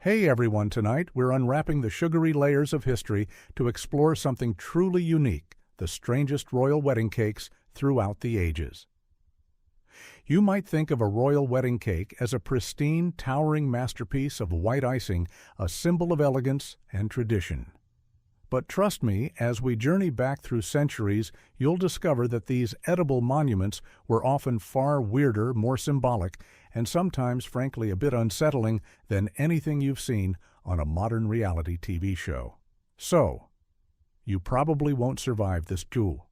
Hey everyone, tonight we're unwrapping the sugary layers of history to explore something truly unique, the strangest royal wedding cakes throughout the ages. You might think of a royal wedding cake as a pristine, towering masterpiece of white icing, a symbol of elegance and tradition. But trust me, as we journey back through centuries, you'll discover that these edible monuments were often far weirder, more symbolic, and sometimes, frankly, a bit unsettling than anything you've seen on a modern reality TV show. So, you probably won't survive this duel.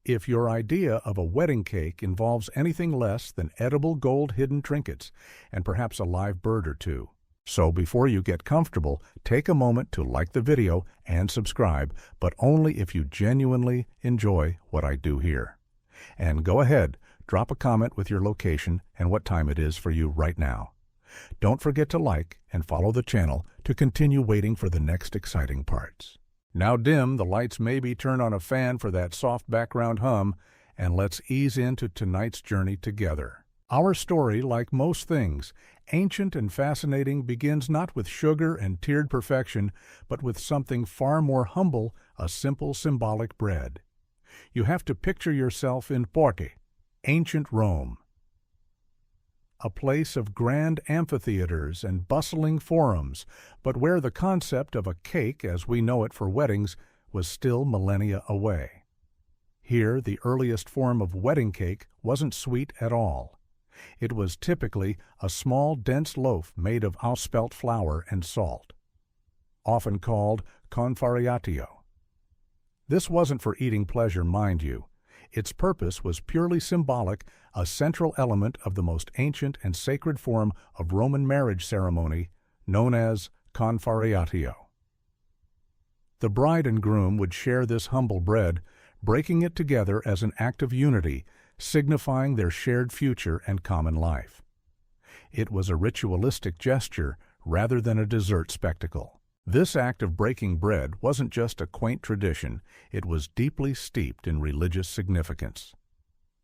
If your idea of a wedding cake involves anything less than edible gold-hidden trinkets, and perhaps a live bird or two. So before you get comfortable, take a moment to like the video and subscribe, but only if you genuinely enjoy what I do here. And go ahead, drop a comment with your location and what time it is for you right now. Don't forget to like and follow the channel to continue waiting for the next exciting parts. Now dim the lights, maybe turn on a fan for that soft background hum, and let's ease into tonight's journey together. Our story, like most things, ancient and fascinating, begins not with sugar and tiered perfection, but with something far more humble, a simple symbolic bread. You have to picture yourself in Porte, ancient Rome, a place of grand amphitheaters and bustling forums, but where the concept of a cake, as we know it for weddings, was still millennia away. Here, the earliest form of wedding cake wasn't sweet at all. It was typically a small, dense loaf made of ausspelt flour and salt, often called confariatio. This wasn't for eating pleasure, mind you. Its purpose was purely symbolic, a central element of the most ancient and sacred form of Roman marriage ceremony, known as confariatio. The bride and groom would share this humble bread, breaking it together as an act of unity, signifying their shared future and common life. It was a ritualistic gesture rather than a dessert spectacle. This act of breaking bread wasn't just a quaint tradition, it was deeply steeped in religious significance.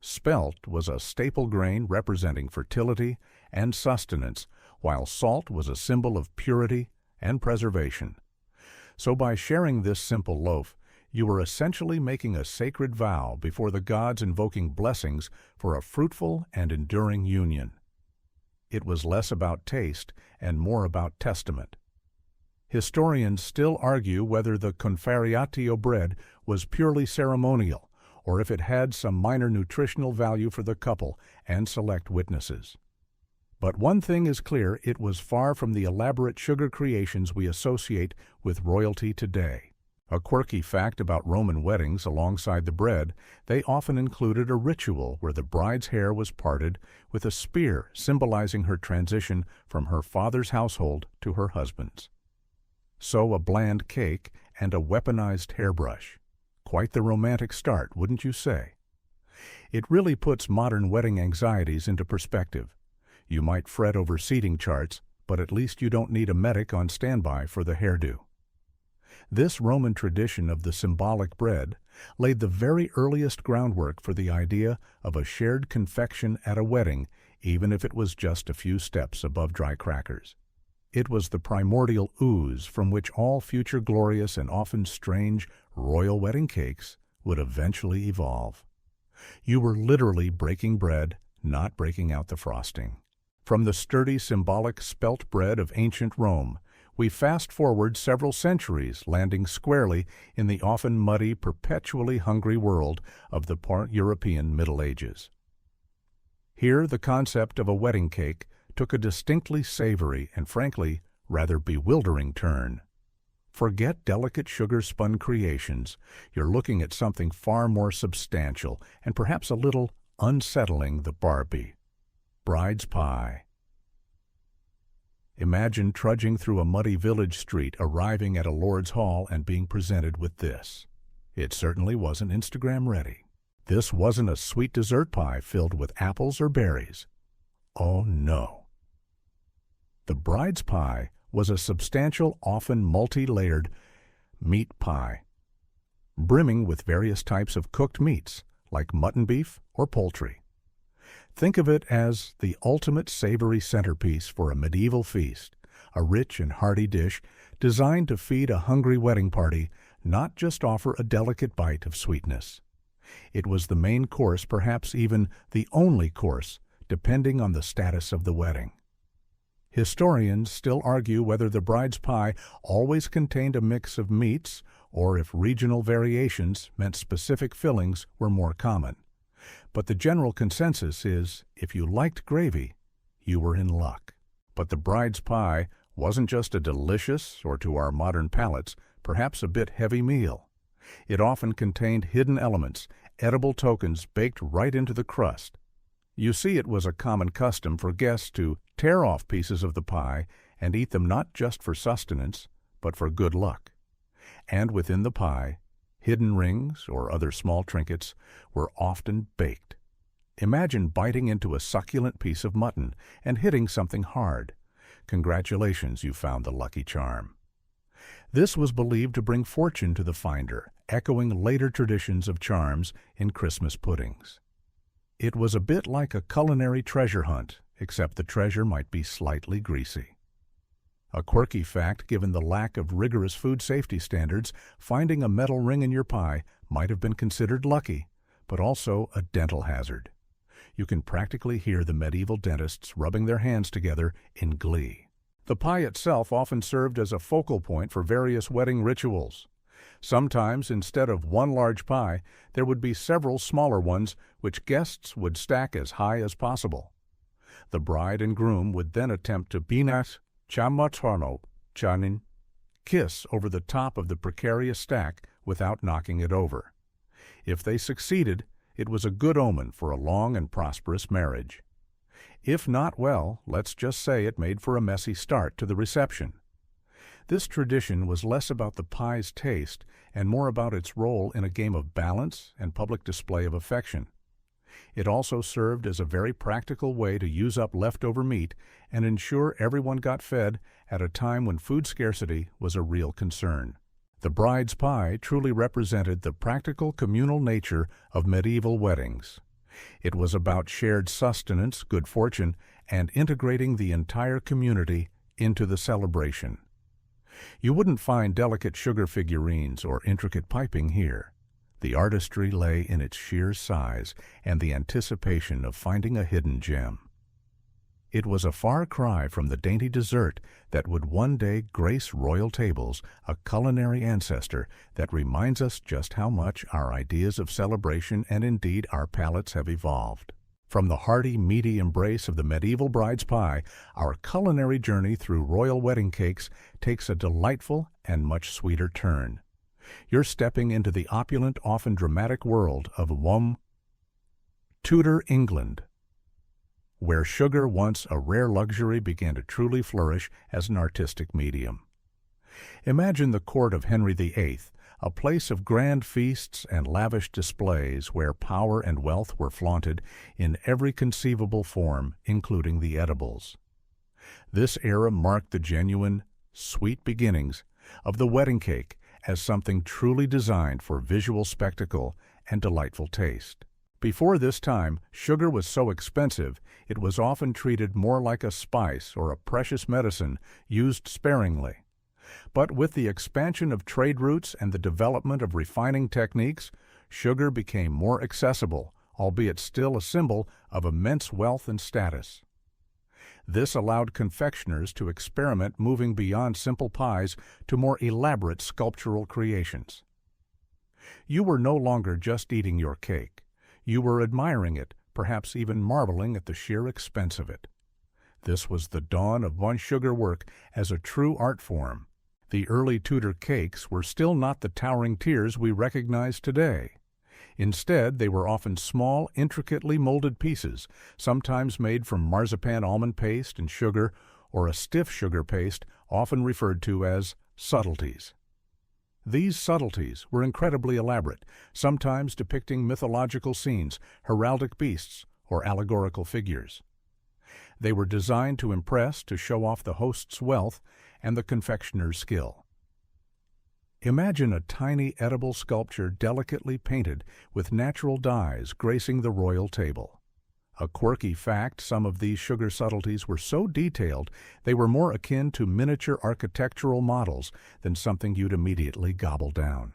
Spelt was a staple grain representing fertility and sustenance, while salt was a symbol of purity and preservation. So by sharing this simple loaf, you were essentially making a sacred vow before the gods, invoking blessings for a fruitful and enduring union. It was less about taste and more about testament. Historians still argue whether the confariatio bread was purely ceremonial or if it had some minor nutritional value for the couple and select witnesses. But one thing is clear, it was far from the elaborate sugar creations we associate with royalty today. A quirky fact about Roman weddings, alongside the bread, they often included a ritual where the bride's hair was parted with a spear symbolizing her transition from her father's household to her husband's. So a bland cake and a weaponized hairbrush. Quite the romantic start, wouldn't you say? It really puts modern wedding anxieties into perspective. You might fret over seating charts, but at least you don't need a medic on standby for the hairdo. This Roman tradition of the symbolic bread laid the very earliest groundwork for the idea of a shared confection at a wedding, even if it was just a few steps above dry crackers. It was the primordial ooze from which all future glorious and often strange royal wedding cakes would eventually evolve. You were literally breaking bread, not breaking out the frosting. From the sturdy, symbolic spelt bread of ancient Rome, we fast-forward several centuries, landing squarely in the often muddy, perpetually hungry world of the European Middle Ages. Here, the concept of a wedding cake took a distinctly savory and, frankly, rather bewildering turn. Forget delicate sugar-spun creations. You're looking at something far more substantial and perhaps a little unsettling: the Barbie. Bride's pie. Imagine trudging through a muddy village street, arriving at a lord's hall and being presented with this. It certainly wasn't Instagram ready. This wasn't a sweet dessert pie filled with apples or berries. Oh no. The bride's pie was a substantial, often multi-layered meat pie, brimming with various types of cooked meats, like mutton, beef, or poultry. Think of it as the ultimate savory centerpiece for a medieval feast, a rich and hearty dish designed to feed a hungry wedding party, not just offer a delicate bite of sweetness. It was the main course, perhaps even the only course, depending on the status of the wedding. Historians still argue whether the bride's pie always contained a mix of meats or if regional variations meant specific fillings were more common. But the general consensus is, if you liked gravy, you were in luck. But the bride's pie wasn't just a delicious, or to our modern palates, perhaps a bit heavy meal. It often contained hidden elements, edible tokens baked right into the crust. You see, it was a common custom for guests to tear off pieces of the pie and eat them not just for sustenance, but for good luck. And within the pie, hidden rings or other small trinkets were often baked. Imagine biting into a succulent piece of mutton and hitting something hard. Congratulations, you found the lucky charm. This was believed to bring fortune to the finder, echoing later traditions of charms in Christmas puddings. It was a bit like a culinary treasure hunt, except the treasure might be slightly greasy. A quirky fact, given the lack of rigorous food safety standards, finding a metal ring in your pie might have been considered lucky, but also a dental hazard. You can practically hear the medieval dentists rubbing their hands together in glee. The pie itself often served as a focal point for various wedding rituals. Sometimes, instead of one large pie, there would be several smaller ones which guests would stack as high as possible. The bride and groom would then attempt to binas chamatorno chanin, kiss over the top of the precarious stack without knocking it over. If they succeeded, it was a good omen for a long and prosperous marriage. If not, well, let's just say it made for a messy start to the reception. This tradition was less about the pie's taste and more about its role in a game of balance and public display of affection. It also served as a very practical way to use up leftover meat and ensure everyone got fed at a time when food scarcity was a real concern. The bride's pie truly represented the practical communal nature of medieval weddings. It was about shared sustenance, good fortune, and integrating the entire community into the celebration. You wouldn't find delicate sugar figurines or intricate piping here. The artistry lay in its sheer size and the anticipation of finding a hidden gem. It was a far cry from the dainty dessert that would one day grace royal tables, a culinary ancestor that reminds us just how much our ideas of celebration and indeed our palates have evolved. From the hearty, meaty embrace of the medieval bride's pie, our culinary journey through royal wedding cakes takes a delightful and much sweeter turn. You're stepping into the opulent, often dramatic world of Tudor England, where sugar, once a rare luxury, began to truly flourish as an artistic medium. Imagine the court of Henry VIII, a place of grand feasts and lavish displays where power and wealth were flaunted in every conceivable form, including the edibles. This era marked the genuine, sweet beginnings of the wedding cake as something truly designed for visual spectacle and delightful taste. Before this time, sugar was so expensive it was often treated more like a spice or a precious medicine used sparingly. But with the expansion of trade routes and the development of refining techniques, sugar became more accessible, albeit still a symbol of immense wealth and status. This allowed confectioners to experiment, moving beyond simple pies to more elaborate sculptural creations. You were no longer just eating your cake. You were admiring it, perhaps even marveling at the sheer expense of it. This was the dawn of one-sugar work as a true art form. The early Tudor cakes were still not the towering tiers we recognize today. Instead, they were often small, intricately molded pieces, sometimes made from marzipan almond paste and sugar, or a stiff sugar paste, often referred to as subtleties. These subtleties were incredibly elaborate, sometimes depicting mythological scenes, heraldic beasts, or allegorical figures. They were designed to impress, to show off the host's wealth and the confectioner's skill. Imagine a tiny edible sculpture delicately painted with natural dyes gracing the royal table. A quirky fact, some of these sugar subtleties were so detailed they were more akin to miniature architectural models than something you'd immediately gobble down.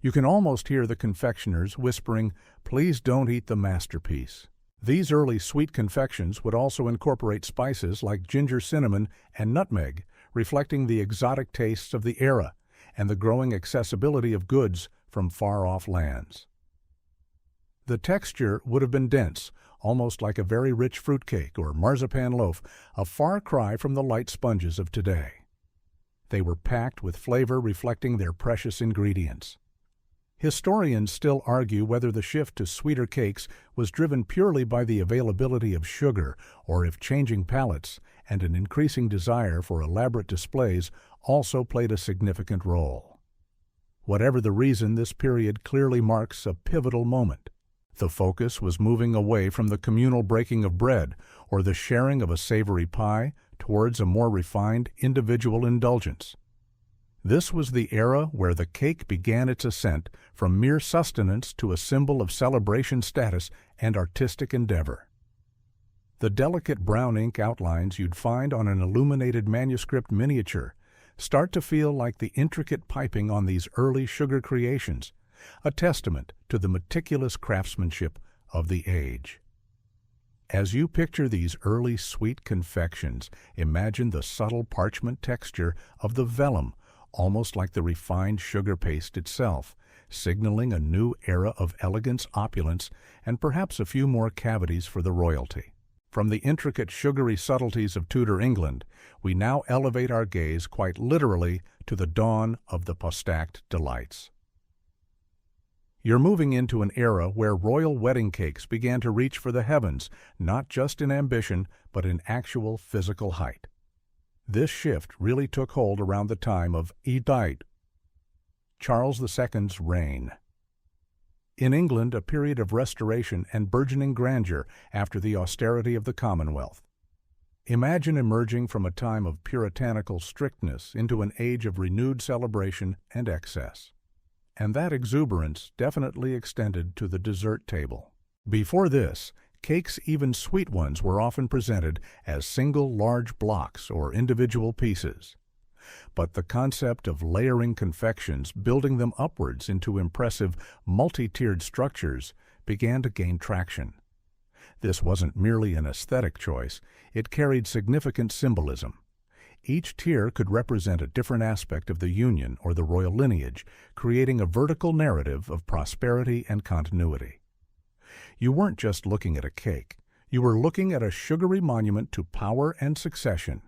You can almost hear the confectioners whispering, "Please don't eat the masterpiece." These early sweet confections would also incorporate spices like ginger, cinnamon, and nutmeg, reflecting the exotic tastes of the era and the growing accessibility of goods from far-off lands. The texture would have been dense, almost like a very rich fruitcake or marzipan loaf, a far cry from the light sponges of today. They were packed with flavor reflecting their precious ingredients. Historians still argue whether the shift to sweeter cakes was driven purely by the availability of sugar, or if changing palates and an increasing desire for elaborate displays also played a significant role. Whatever the reason, this period clearly marks a pivotal moment. The focus was moving away from the communal breaking of bread or the sharing of a savory pie towards a more refined individual indulgence. This was the era where the cake began its ascent from mere sustenance to a symbol of celebration status and artistic endeavor. The delicate brown ink outlines you'd find on an illuminated manuscript miniature start to feel like the intricate piping on these early sugar creations, a testament to the meticulous craftsmanship of the age. As you picture these early sweet confections, imagine the subtle parchment texture of the vellum, almost like the refined sugar paste itself, signaling a new era of elegance, opulence, and perhaps a few more cavities for the royalty. From the intricate sugary subtleties of Tudor England, we now elevate our gaze quite literally to the dawn of the postacked delights. You're moving into an era where royal wedding cakes began to reach for the heavens, not just in ambition, but in actual physical height. This shift really took hold around the time of Edith, Charles II's reign. In England, a period of restoration and burgeoning grandeur after the austerity of the Commonwealth. Imagine emerging from a time of puritanical strictness into an age of renewed celebration and excess. And that exuberance definitely extended to the dessert table. Before this, cakes, even sweet ones, were often presented as single large blocks or individual pieces. But the concept of layering confections, building them upwards into impressive multi-tiered structures, began to gain traction. This wasn't merely an aesthetic choice, it carried significant symbolism. Each tier could represent a different aspect of the union or the royal lineage, creating a vertical narrative of prosperity and continuity. You weren't just looking at a cake, you were looking at a sugary monument to power and succession.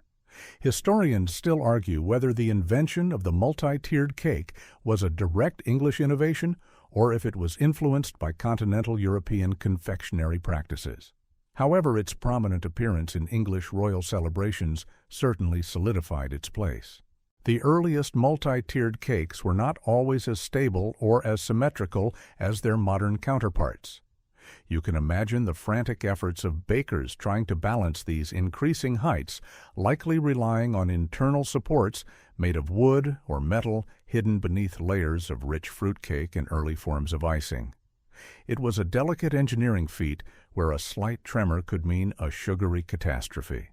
Historians still argue whether the invention of the multi-tiered cake was a direct English innovation or if it was influenced by continental European confectionery practices. However, its prominent appearance in English royal celebrations certainly solidified its place. The earliest multi-tiered cakes were not always as stable or as symmetrical as their modern counterparts. You can imagine the frantic efforts of bakers trying to balance these increasing heights, likely relying on internal supports made of wood or metal hidden beneath layers of rich fruitcake and early forms of icing. It was a delicate engineering feat where a slight tremor could mean a sugary catastrophe.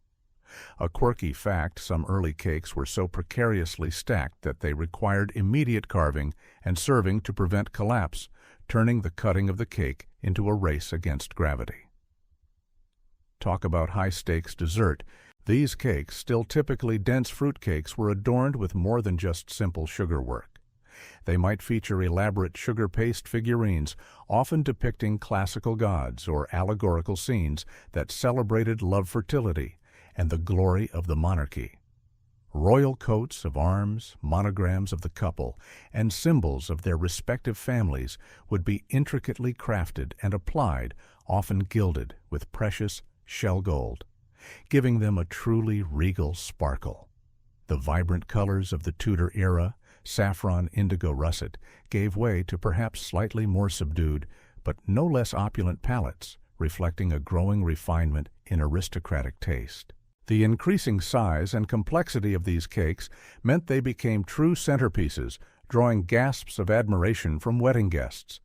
A quirky fact, some early cakes were so precariously stacked that they required immediate carving and serving to prevent collapse, turning the cutting of the cake into a race against gravity. Talk about high-stakes dessert. These cakes, still typically dense fruit cakes, were adorned with more than just simple sugar work. They might feature elaborate sugar paste figurines, often depicting classical gods or allegorical scenes that celebrated love, fertility, and the glory of the monarchy. Royal coats of arms, monograms of the couple, and symbols of their respective families would be intricately crafted and applied, often gilded with precious shell gold, giving them a truly regal sparkle. The vibrant colors of the Tudor era, saffron, indigo, russet, gave way to perhaps slightly more subdued, but no less opulent palettes, reflecting a growing refinement in aristocratic taste. The increasing size and complexity of these cakes meant they became true centerpieces, drawing gasps of admiration from wedding guests.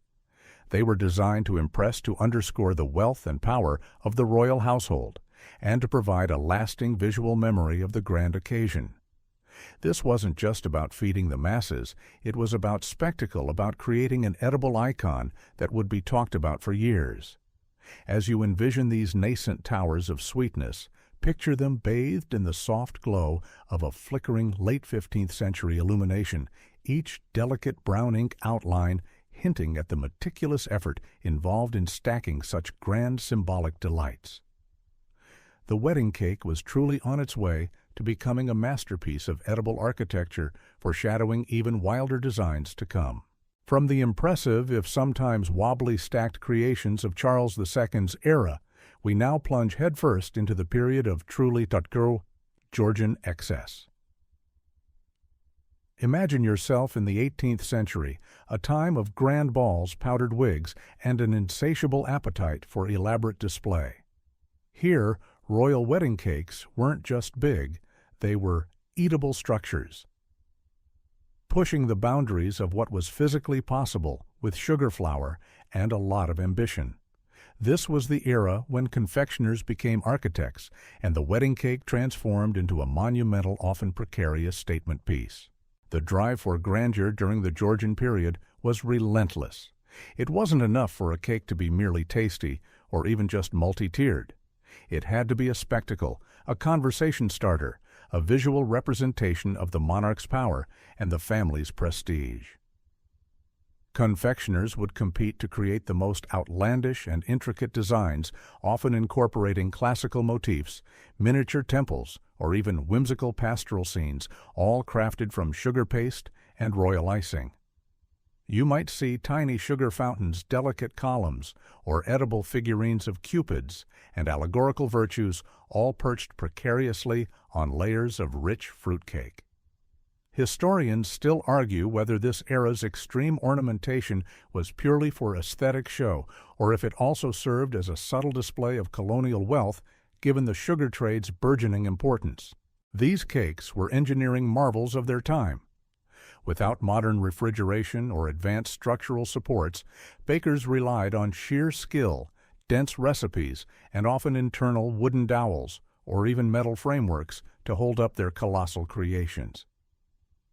They were designed to impress, to underscore the wealth and power of the royal household, and to provide a lasting visual memory of the grand occasion. This wasn't just about feeding the masses, it was about spectacle, about creating an edible icon that would be talked about for years. As you envision these nascent towers of sweetness, picture them bathed in the soft glow of a flickering late 15th century illumination, each delicate brown ink outline hinting at the meticulous effort involved in stacking such grand symbolic delights. The wedding cake was truly on its way to becoming a masterpiece of edible architecture, foreshadowing even wilder designs to come. From the impressive, if sometimes wobbly, stacked creations of Charles II's era, we now plunge headfirst into the period of truly Georgian excess. Imagine yourself in the 18th century, a time of grand balls, powdered wigs, and an insatiable appetite for elaborate display. Here, royal wedding cakes weren't just big, they were eatable structures, pushing the boundaries of what was physically possible with sugar flour and a lot of ambition. This was the era when confectioners became architects, and the wedding cake transformed into a monumental, often precarious statement piece. The drive for grandeur during the Georgian period was relentless. It wasn't enough for a cake to be merely tasty or even just multi-tiered. It had to be a spectacle, a conversation starter, a visual representation of the monarch's power and the family's prestige. Confectioners would compete to create the most outlandish and intricate designs, often incorporating classical motifs, miniature temples, or even whimsical pastoral scenes, all crafted from sugar paste and royal icing. You might see tiny sugar fountains, delicate columns, or edible figurines of cupids and allegorical virtues, all perched precariously on layers of rich fruitcake. Historians still argue whether this era's extreme ornamentation was purely for aesthetic show, or if it also served as a subtle display of colonial wealth, given the sugar trade's burgeoning importance. These cakes were engineering marvels of their time. Without modern refrigeration or advanced structural supports, bakers relied on sheer skill, dense recipes, and often internal wooden dowels, or even metal frameworks, to hold up their colossal creations.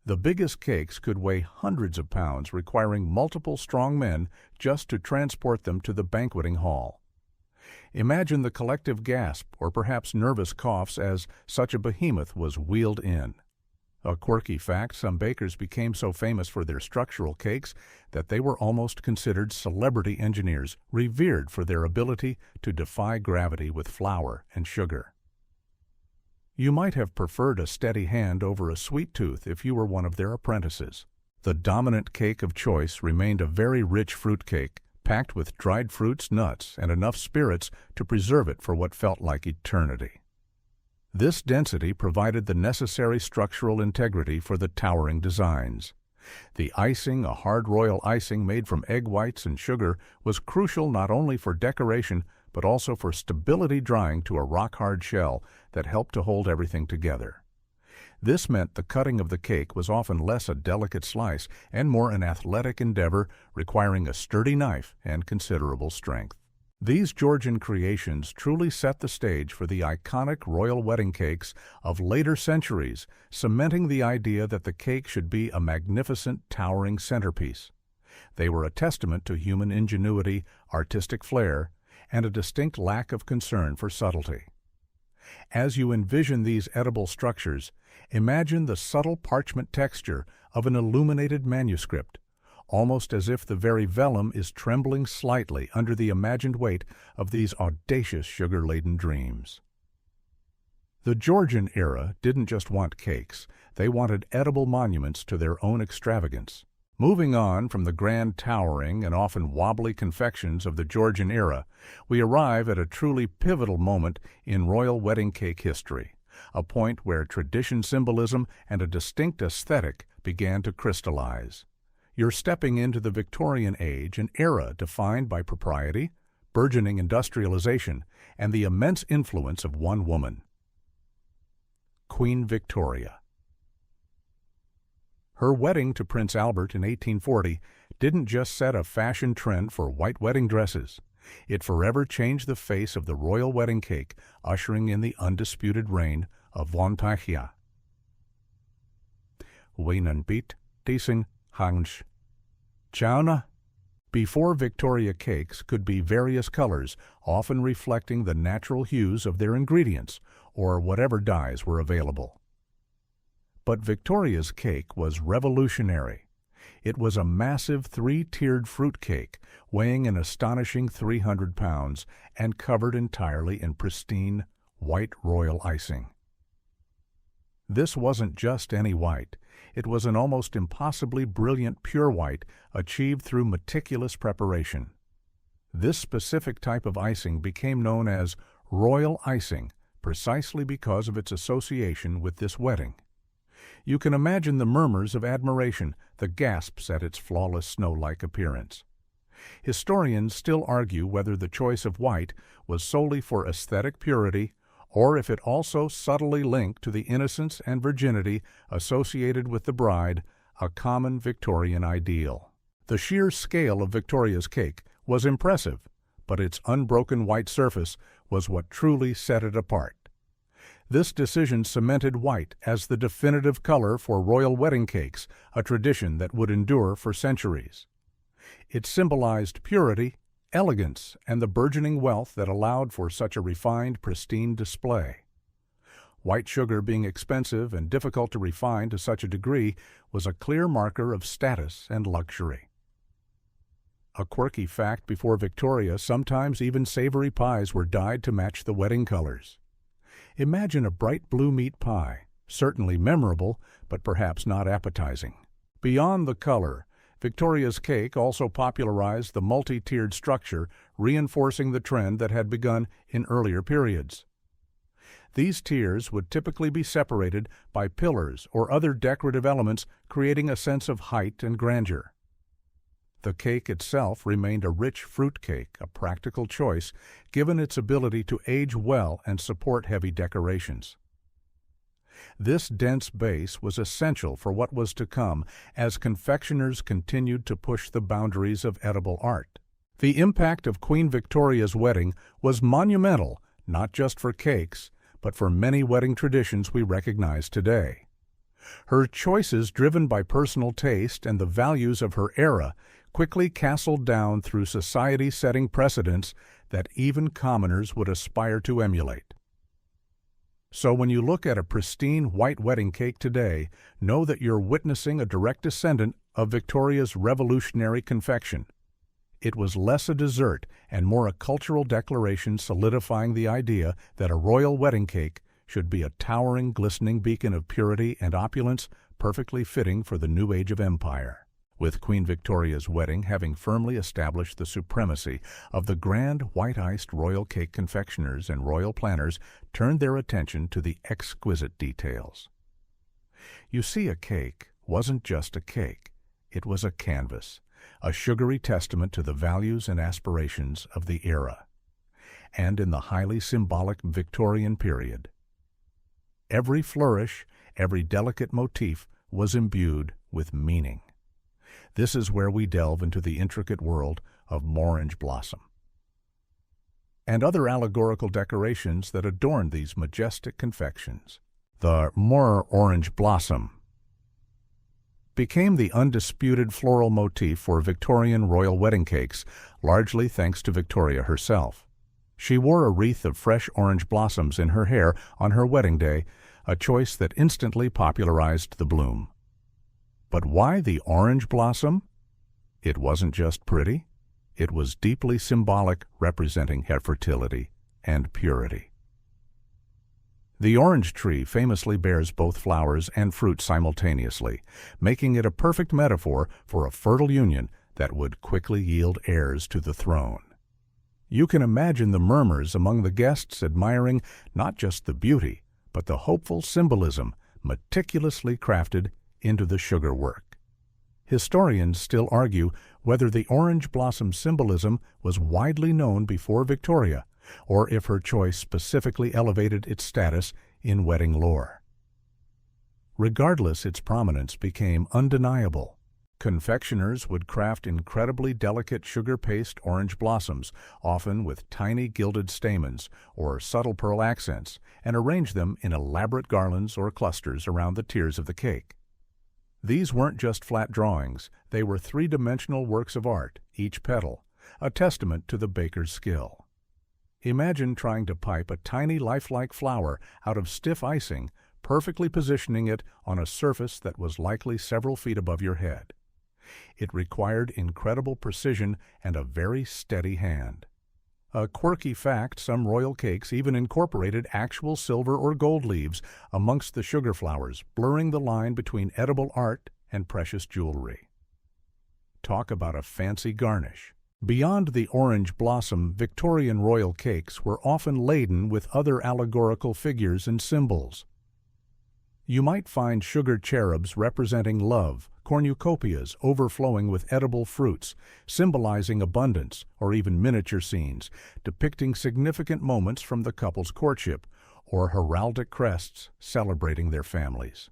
The biggest cakes could weigh hundreds of pounds, requiring multiple strong men just to transport them to the banqueting hall. Imagine the collective gasp or perhaps nervous coughs as such a behemoth was wheeled in. A quirky fact, some bakers became so famous for their structural cakes that they were almost considered celebrity engineers, revered for their ability to defy gravity with flour and sugar. You might have preferred a steady hand over a sweet tooth if you were one of their apprentices. The dominant cake of choice remained a very rich fruit cake, packed with dried fruits, nuts, and enough spirits to preserve it for what felt like eternity. This density provided the necessary structural integrity for the towering designs. The icing, a hard royal icing made from egg whites and sugar, was crucial not only for decoration but also for stability, drying to a rock-hard shell that helped to hold everything together. This meant the cutting of the cake was often less a delicate slice and more an athletic endeavor, requiring a sturdy knife and considerable strength. These Georgian creations truly set the stage for the iconic royal wedding cakes of later centuries, cementing the idea that the cake should be a magnificent, towering centerpiece. They were a testament to human ingenuity, artistic flair, and a distinct lack of concern for subtlety. As you envision these edible structures, imagine the subtle parchment texture of an illuminated manuscript, almost as if the very vellum is trembling slightly under the imagined weight of these audacious sugar-laden dreams. The Georgian era didn't just want cakes, they wanted edible monuments to their own extravagance. Moving on from the grand towering and often wobbly confections of the Georgian era, we arrive at a truly pivotal moment in royal wedding cake history, a point where tradition, symbolism, and a distinct aesthetic began to crystallize. You're stepping into the Victorian age, an era defined by propriety, burgeoning industrialization, and the immense influence of one woman, Queen Victoria. Her wedding to Prince Albert in 1840 didn't just set a fashion trend for white wedding dresses. It forever changed the face of the royal wedding cake, ushering in the undisputed reign of Vontagia. Wynenpiet, Diesing, Hange. Chauna. Before Victoria cakes could be various colors, often reflecting the natural hues of their ingredients, or whatever dyes were available. But Victoria's cake was revolutionary. It was a massive three-tiered fruit cake, weighing an astonishing 300 pounds and covered entirely in pristine, white royal icing. This wasn't just any white. It was an almost impossibly brilliant pure white achieved through meticulous preparation. This specific type of icing became known as royal icing precisely because of its association with this wedding. You can imagine the murmurs of admiration, the gasps at its flawless snow-like appearance. Historians still argue whether the choice of white was solely for aesthetic purity or if it also subtly linked to the innocence and virginity associated with the bride, a common Victorian ideal. The sheer scale of Victoria's cake was impressive, but its unbroken white surface was what truly set it apart. This decision cemented white as the definitive color for royal wedding cakes, a tradition that would endure for centuries. It symbolized purity, elegance, and the burgeoning wealth that allowed for such a refined, pristine display. White sugar being expensive and difficult to refine to such a degree was a clear marker of status and luxury. A quirky fact before Victoria, sometimes even savory pies were dyed to match the wedding colors. Imagine a bright blue meat pie, certainly memorable, but perhaps not appetizing. Beyond the color, Victoria's cake also popularized the multi-tiered structure, reinforcing the trend that had begun in earlier periods. These tiers would typically be separated by pillars or other decorative elements, creating a sense of height and grandeur. The cake itself remained a rich fruit cake, a practical choice, given its ability to age well and support heavy decorations. This dense base was essential for what was to come as confectioners continued to push the boundaries of edible art. The impact of Queen Victoria's wedding was monumental, not just for cakes, but for many wedding traditions we recognize today. Her choices, driven by personal taste and the values of her era, quickly castled down through society, setting precedents that even commoners would aspire to emulate. So when you look at a pristine white wedding cake today, know that you're witnessing a direct descendant of Victoria's revolutionary confection. It was less a dessert and more a cultural declaration, solidifying the idea that a royal wedding cake should be a towering, glistening beacon of purity and opulence, perfectly fitting for the new age of empire. With Queen Victoria's wedding having firmly established the supremacy of the grand white-iced royal cake, confectioners and royal planners turned their attention to the exquisite details. You see, a cake wasn't just a cake. It was a canvas, a sugary testament to the values and aspirations of the era. And in the highly symbolic Victorian period, every flourish, every delicate motif was imbued with meaning. This is where we delve into the intricate world of orange blossom and other allegorical decorations that adorn these majestic confections. The orange blossom became the undisputed floral motif for Victorian royal wedding cakes, largely thanks to Victoria herself. She wore a wreath of fresh orange blossoms in her hair on her wedding day, a choice that instantly popularized the bloom. But why the orange blossom? It wasn't just pretty. It was deeply symbolic, representing her fertility and purity. The orange tree famously bears both flowers and fruit simultaneously, making it a perfect metaphor for a fertile union that would quickly yield heirs to the throne. You can imagine the murmurs among the guests admiring not just the beauty, but the hopeful symbolism meticulously crafted into the sugar work. Historians still argue whether the orange blossom symbolism was widely known before Victoria, or if her choice specifically elevated its status in wedding lore. Regardless, its prominence became undeniable. Confectioners would craft incredibly delicate sugar paste orange blossoms, often with tiny gilded stamens or subtle pearl accents, and arrange them in elaborate garlands or clusters around the tiers of the cake. These weren't just flat drawings, they were three-dimensional works of art, each petal, a testament to the baker's skill. Imagine trying to pipe a tiny lifelike flower out of stiff icing, perfectly positioning it on a surface that was likely several feet above your head. It required incredible precision and a very steady hand. A quirky fact, some royal cakes even incorporated actual silver or gold leaves amongst the sugar flowers, blurring the line between edible art and precious jewelry. Talk about a fancy garnish. Beyond the orange blossom, Victorian royal cakes were often laden with other allegorical figures and symbols. You might find sugar cherubs representing love, cornucopias overflowing with edible fruits, symbolizing abundance, or even miniature scenes, depicting significant moments from the couple's courtship, or heraldic crests celebrating their families.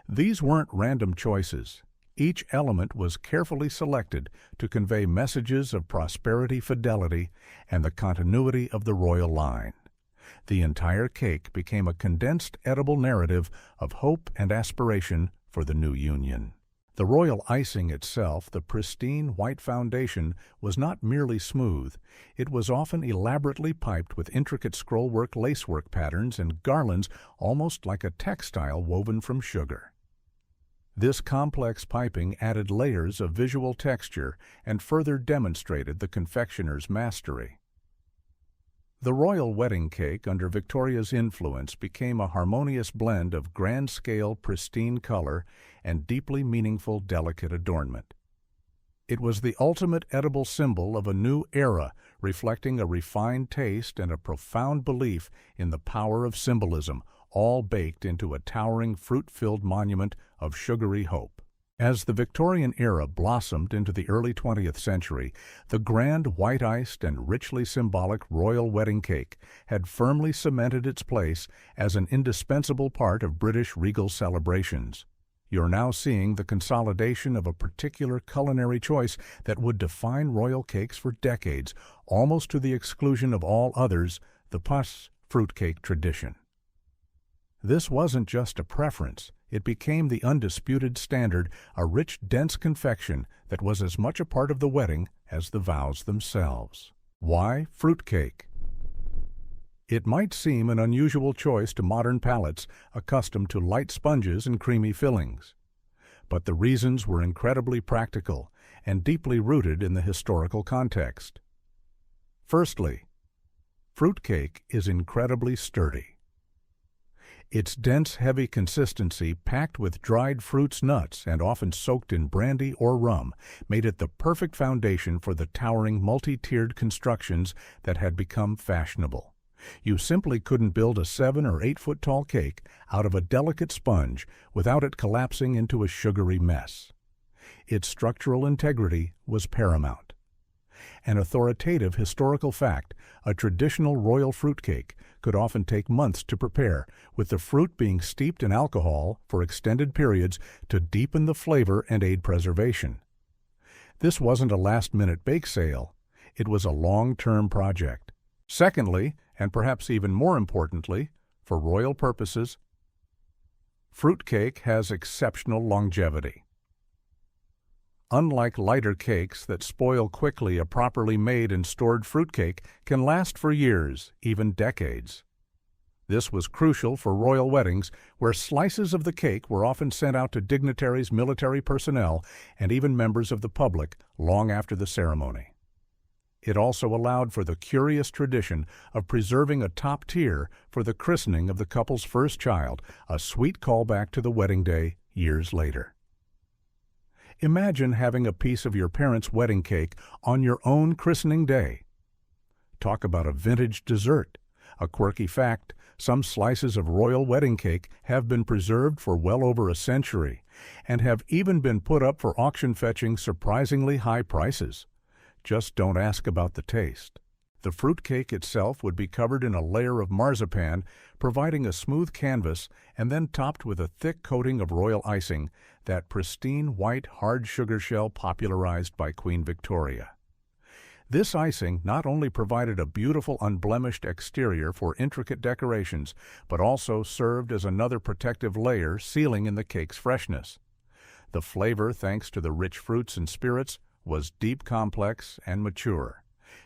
These weren't random choices. Each element was carefully selected to convey messages of prosperity, fidelity, and the continuity of the royal line. The entire cake became a condensed edible narrative of hope and aspiration for the new union. The royal icing itself, the pristine white foundation, was not merely smooth. It was often elaborately piped with intricate scrollwork lacework patterns and garlands almost like a textile woven from sugar. This complex piping added layers of visual texture and further demonstrated the confectioner's mastery. The royal wedding cake, under Victoria's influence, became a harmonious blend of grand-scale, pristine color and deeply meaningful, delicate adornment. It was the ultimate edible symbol of a new era, reflecting a refined taste and a profound belief in the power of symbolism, all baked into a towering, fruit-filled monument of sugary hope. As the Victorian era blossomed into the early 20th century, the grand white-iced and richly symbolic royal wedding cake had firmly cemented its place as an indispensable part of British regal celebrations. You're now seeing the consolidation of a particular culinary choice that would define royal cakes for decades, almost to the exclusion of all others, the Puss fruitcake tradition. This wasn't just a preference. It became the undisputed standard, a rich, dense confection that was as much a part of the wedding as the vows themselves. Why fruitcake? It might seem an unusual choice to modern palates accustomed to light sponges and creamy fillings. But the reasons were incredibly practical and deeply rooted in the historical context. Firstly, fruitcake is incredibly sturdy. Its dense, heavy consistency, packed with dried fruits, nuts, and often soaked in brandy or rum, made it the perfect foundation for the towering, multi-tiered constructions that had become fashionable. You simply couldn't build a 7 or 8 foot tall cake out of a delicate sponge without it collapsing into a sugary mess. Its structural integrity was paramount. An authoritative historical fact, a traditional royal fruitcake could often take months to prepare, with the fruit being steeped in alcohol for extended periods to deepen the flavor and aid preservation. This wasn't a last-minute bake sale. It was a long-term project. Secondly, and perhaps even more importantly, for royal purposes, fruitcake has exceptional longevity. Unlike lighter cakes that spoil quickly, a properly made and stored fruitcake can last for years, even decades. This was crucial for royal weddings, where slices of the cake were often sent out to dignitaries, military personnel, and even members of the public long after the ceremony. It also allowed for the curious tradition of preserving a top tier for the christening of the couple's first child, a sweet callback to the wedding day years later. Imagine having a piece of your parents' wedding cake on your own christening day. Talk about a vintage dessert. A quirky fact, some slices of royal wedding cake have been preserved for well over a century and have even been put up for auction, fetching surprisingly high prices. Just don't ask about the taste. The fruitcake itself would be covered in a layer of marzipan, providing a smooth canvas, and then topped with a thick coating of royal icing, that pristine white hard sugar shell popularized by Queen Victoria. This icing not only provided a beautiful unblemished exterior for intricate decorations, but also served as another protective layer sealing in the cake's freshness. The flavor, thanks to the rich fruits and spirits, was deep, complex, and mature,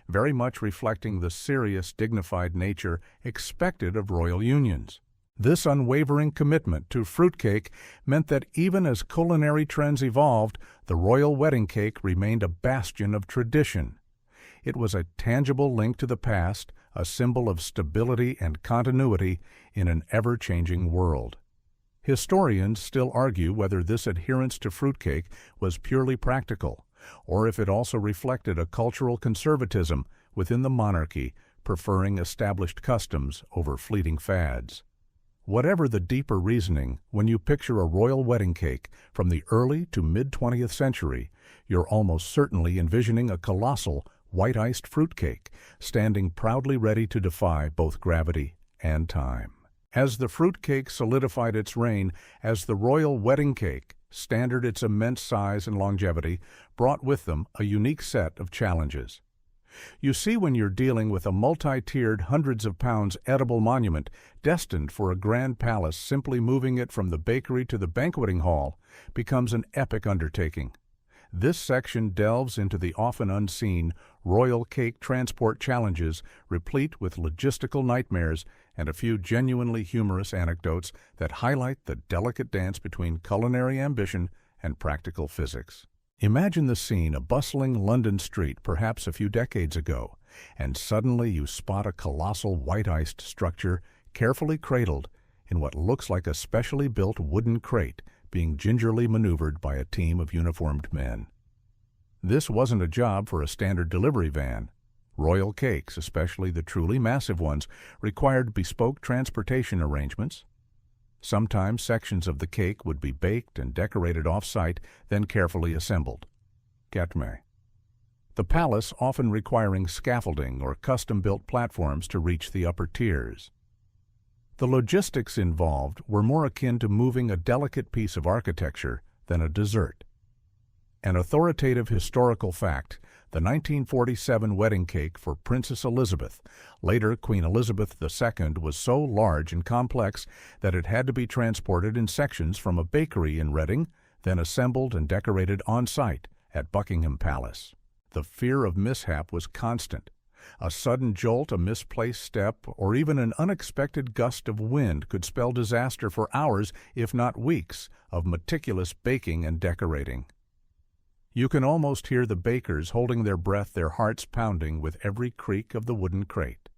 very much reflecting the serious, dignified nature expected of royal unions. This unwavering commitment to fruitcake meant that even as culinary trends evolved, the royal wedding cake remained a bastion of tradition. It was a tangible link to the past, a symbol of stability and continuity in an ever-changing world. Historians still argue whether this adherence to fruitcake was purely practical, or if it also reflected a cultural conservatism within the monarchy, preferring established customs over fleeting fads. Whatever the deeper reasoning, when you picture a royal wedding cake from the early to mid-20th century, you're almost certainly envisioning a colossal, white-iced fruitcake, standing proudly ready to defy both gravity and time. As the fruitcake solidified its reign as the royal wedding cake, standard its immense size and longevity brought with them a unique set of challenges. You see, when you're dealing with a multi-tiered, hundreds of pounds edible monument destined for a grand palace, simply moving it from the bakery to the banqueting hall becomes an epic undertaking. This section delves into the often unseen royal cake transport challenges, replete with logistical nightmares and a few genuinely humorous anecdotes that highlight the delicate dance between culinary ambition and practical physics. Imagine the scene: a bustling London street perhaps a few decades ago, and suddenly you spot a colossal white-iced structure carefully cradled in what looks like a specially built wooden crate being gingerly maneuvered by a team of uniformed men. This wasn't a job for a standard delivery van. Royal cakes, especially the truly massive ones, required bespoke transportation arrangements. Sometimes sections of the cake would be baked and decorated off-site, then carefully assembled. The palace often requiring scaffolding or custom-built platforms to reach the upper tiers. The logistics involved were more akin to moving a delicate piece of architecture than a dessert. An authoritative historical fact: the 1947 wedding cake for Princess Elizabeth, later Queen Elizabeth II, was so large and complex that it had to be transported in sections from a bakery in Reading, then assembled and decorated on-site at Buckingham Palace. The fear of mishap was constant. A sudden jolt, a misplaced step, or even an unexpected gust of wind could spell disaster for hours, if not weeks, of meticulous baking and decorating. You can almost hear the bakers holding their breath, their hearts pounding with every creak of the wooden crate.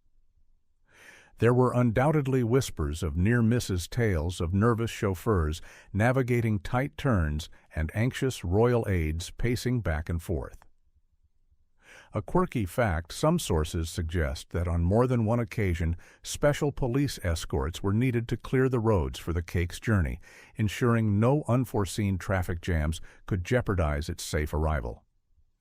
There were undoubtedly whispers of near misses, tales of nervous chauffeurs navigating tight turns, and anxious royal aides pacing back and forth. A quirky fact: some sources suggest that on more than one occasion, special police escorts were needed to clear the roads for the cake's journey, ensuring no unforeseen traffic jams could jeopardize its safe arrival.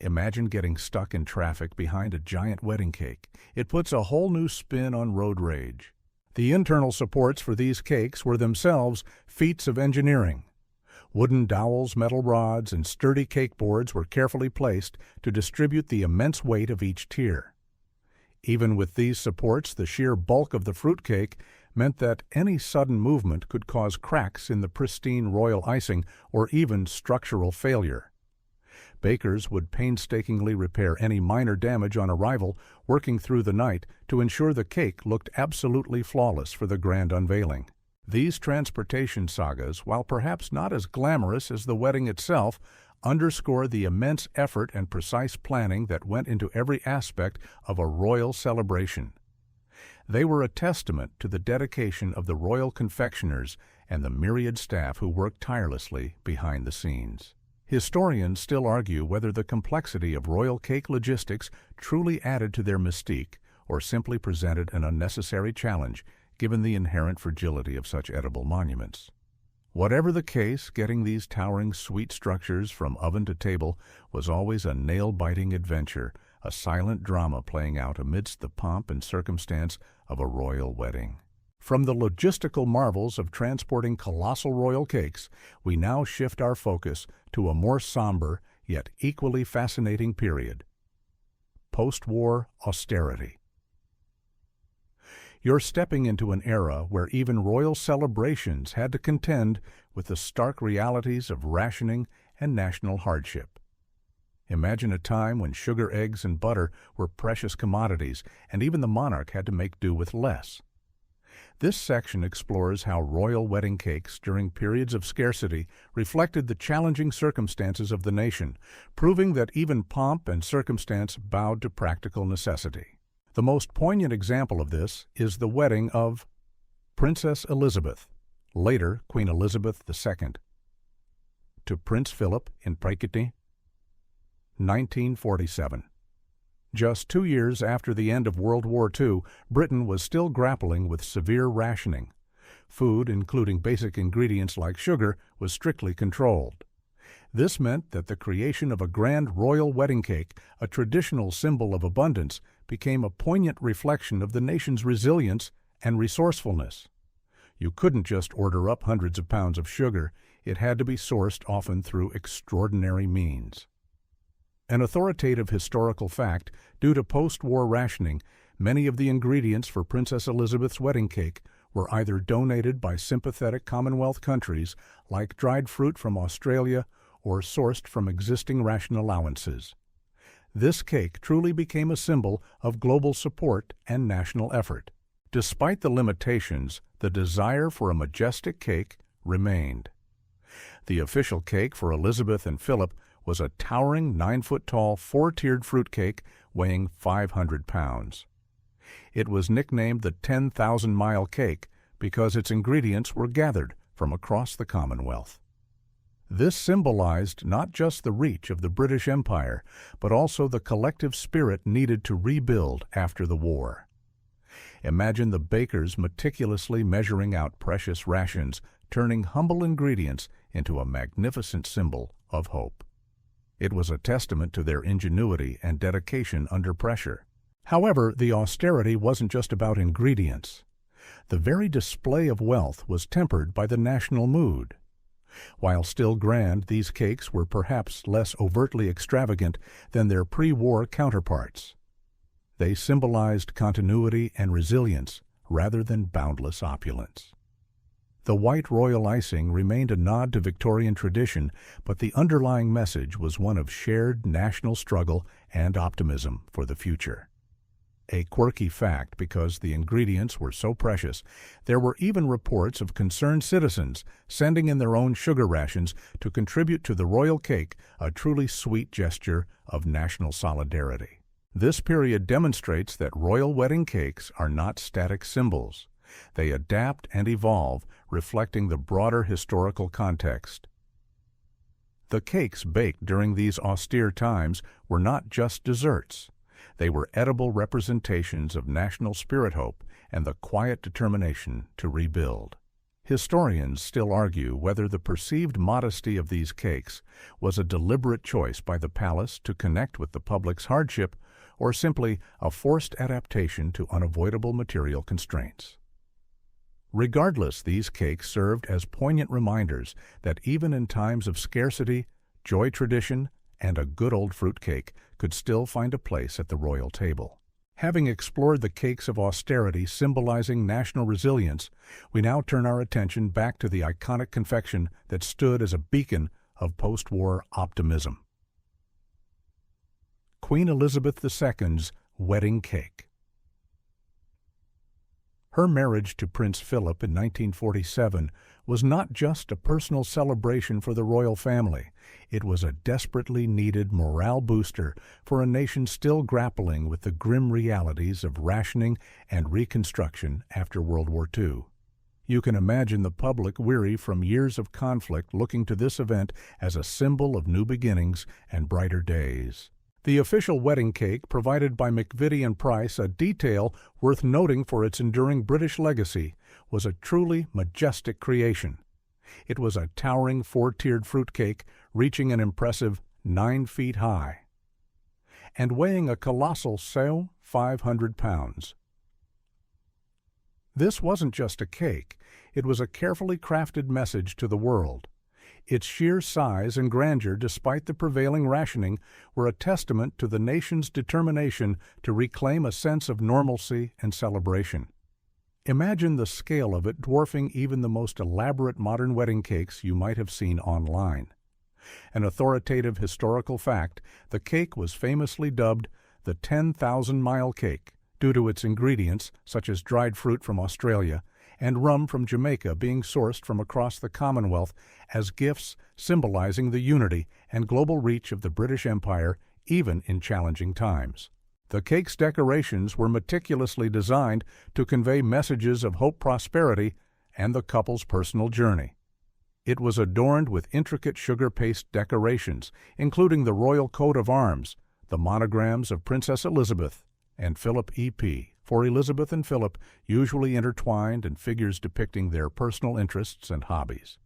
Imagine getting stuck in traffic behind a giant wedding cake. It puts a whole new spin on road rage. The internal supports for these cakes were themselves feats of engineering. Wooden dowels, metal rods, and sturdy cake boards were carefully placed to distribute the immense weight of each tier. Even with these supports, the sheer bulk of the fruitcake meant that any sudden movement could cause cracks in the pristine royal icing or even structural failure. Bakers would painstakingly repair any minor damage on arrival, working through the night to ensure the cake looked absolutely flawless for the grand unveiling. These transportation sagas, while perhaps not as glamorous as the wedding itself, underscore the immense effort and precise planning that went into every aspect of a royal celebration. They were a testament to the dedication of the royal confectioners and the myriad staff who worked tirelessly behind the scenes. Historians still argue whether the complexity of royal cake logistics truly added to their mystique or simply presented an unnecessary challenge, given the inherent fragility of such edible monuments. Whatever the case, getting these towering sweet structures from oven to table was always a nail-biting adventure, a silent drama playing out amidst the pomp and circumstance of a royal wedding. From the logistical marvels of transporting colossal royal cakes, we now shift our focus to a more somber yet equally fascinating period: post-war austerity. You're stepping into an era where even royal celebrations had to contend with the stark realities of rationing and national hardship. Imagine a time when sugar, eggs, and butter were precious commodities, and even the monarch had to make do with less. This section explores how royal wedding cakes during periods of scarcity reflected the challenging circumstances of the nation, proving that even pomp and circumstance bowed to practical necessity. The most poignant example of this is the wedding of Princess Elizabeth, later Queen Elizabeth II, to Prince Philip in Cuisine, 1947. Just 2 years after the end of World War II, Britain was still grappling with severe rationing. Food, including basic ingredients like sugar, was strictly controlled. This meant that the creation of a grand royal wedding cake, a traditional symbol of abundance, became a poignant reflection of the nation's resilience and resourcefulness. You couldn't just order up hundreds of pounds of sugar. It had to be sourced often through extraordinary means. An authoritative historical fact, due to post-war rationing, many of the ingredients for Princess Elizabeth's wedding cake were either donated by sympathetic Commonwealth countries, like dried fruit from Australia, or sourced from existing ration allowances. This cake truly became a symbol of global support and national effort. Despite the limitations, the desire for a majestic cake remained. The official cake for Elizabeth and Philip was a towering 9-foot-tall, 4-tiered fruitcake weighing 500 pounds. It was nicknamed the 10,000-mile cake because its ingredients were gathered from across the Commonwealth. This symbolized not just the reach of the British Empire, but also the collective spirit needed to rebuild after the war. Imagine the bakers meticulously measuring out precious rations, turning humble ingredients into a magnificent symbol of hope. It was a testament to their ingenuity and dedication under pressure. However, the austerity wasn't just about ingredients. The very display of wealth was tempered by the national mood. While still grand, these cakes were perhaps less overtly extravagant than their pre-war counterparts. They symbolized continuity and resilience rather than boundless opulence. The white royal icing remained a nod to Victorian tradition, but the underlying message was one of shared national struggle and optimism for the future. A quirky fact, because the ingredients were so precious, there were even reports of concerned citizens sending in their own sugar rations to contribute to the royal cake, a truly sweet gesture of national solidarity. This period demonstrates that royal wedding cakes are not static symbols. They adapt and evolve, reflecting the broader historical context. The cakes baked during these austere times were not just desserts. They were edible representations of national spirit hope and the quiet determination to rebuild. Historians still argue whether the perceived modesty of these cakes was a deliberate choice by the palace to connect with the public's hardship or simply a forced adaptation to unavoidable material constraints. Regardless, these cakes served as poignant reminders that even in times of scarcity, joy, tradition, and a good old fruitcake could still find a place at the royal table. Having explored the cakes of austerity symbolizing national resilience, we now turn our attention back to the iconic confection that stood as a beacon of post-war optimism. Queen Elizabeth II's wedding cake. Her marriage to Prince Philip in 1947 was not just a personal celebration for the royal family. It was a desperately needed morale booster for a nation still grappling with the grim realities of rationing and reconstruction after World War II. You can imagine the public, weary from years of conflict, looking to this event as a symbol of new beginnings and brighter days. The official wedding cake, provided by McVitie & Price, a detail worth noting for its enduring British legacy, was a truly majestic creation. It was a towering 4-tiered fruitcake reaching an impressive 9 feet high. and weighing a colossal 500 pounds. This wasn't just a cake, it was a carefully crafted message to the world. Its sheer size and grandeur, despite the prevailing rationing, were a testament to the nation's determination to reclaim a sense of normalcy and celebration. Imagine the scale of it dwarfing even the most elaborate modern wedding cakes you might have seen online. An authoritative historical fact, the cake was famously dubbed the 10,000-mile cake due to its ingredients, such as dried fruit from Australia and rum from Jamaica being sourced from across the Commonwealth as gifts symbolizing the unity and global reach of the British Empire even in challenging times. The cake's decorations were meticulously designed to convey messages of hope, prosperity, and the couple's personal journey. It was adorned with intricate sugar paste decorations, including the royal coat of arms, the monograms of Princess Elizabeth and Philip EP, for Elizabeth and Philip usually intertwined, and figures depicting their personal interests and hobbies.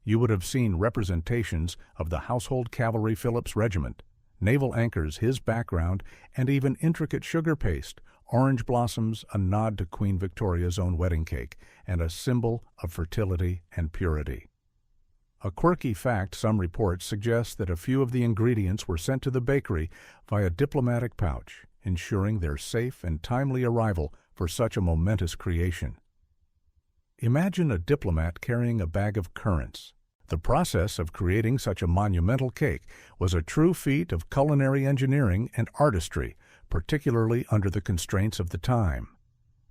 You would have seen representations of the Household Cavalry Philip's regiment, naval anchors his background, and even intricate sugar paste, orange blossoms, a nod to Queen Victoria's own wedding cake, and a symbol of fertility and purity. A quirky fact some reports suggest that a few of the ingredients were sent to the bakery via diplomatic pouch, ensuring their safe and timely arrival for such a momentous creation. Imagine a diplomat carrying a bag of currants. The process of creating such a monumental cake was a true feat of culinary engineering and artistry, particularly under the constraints of the time.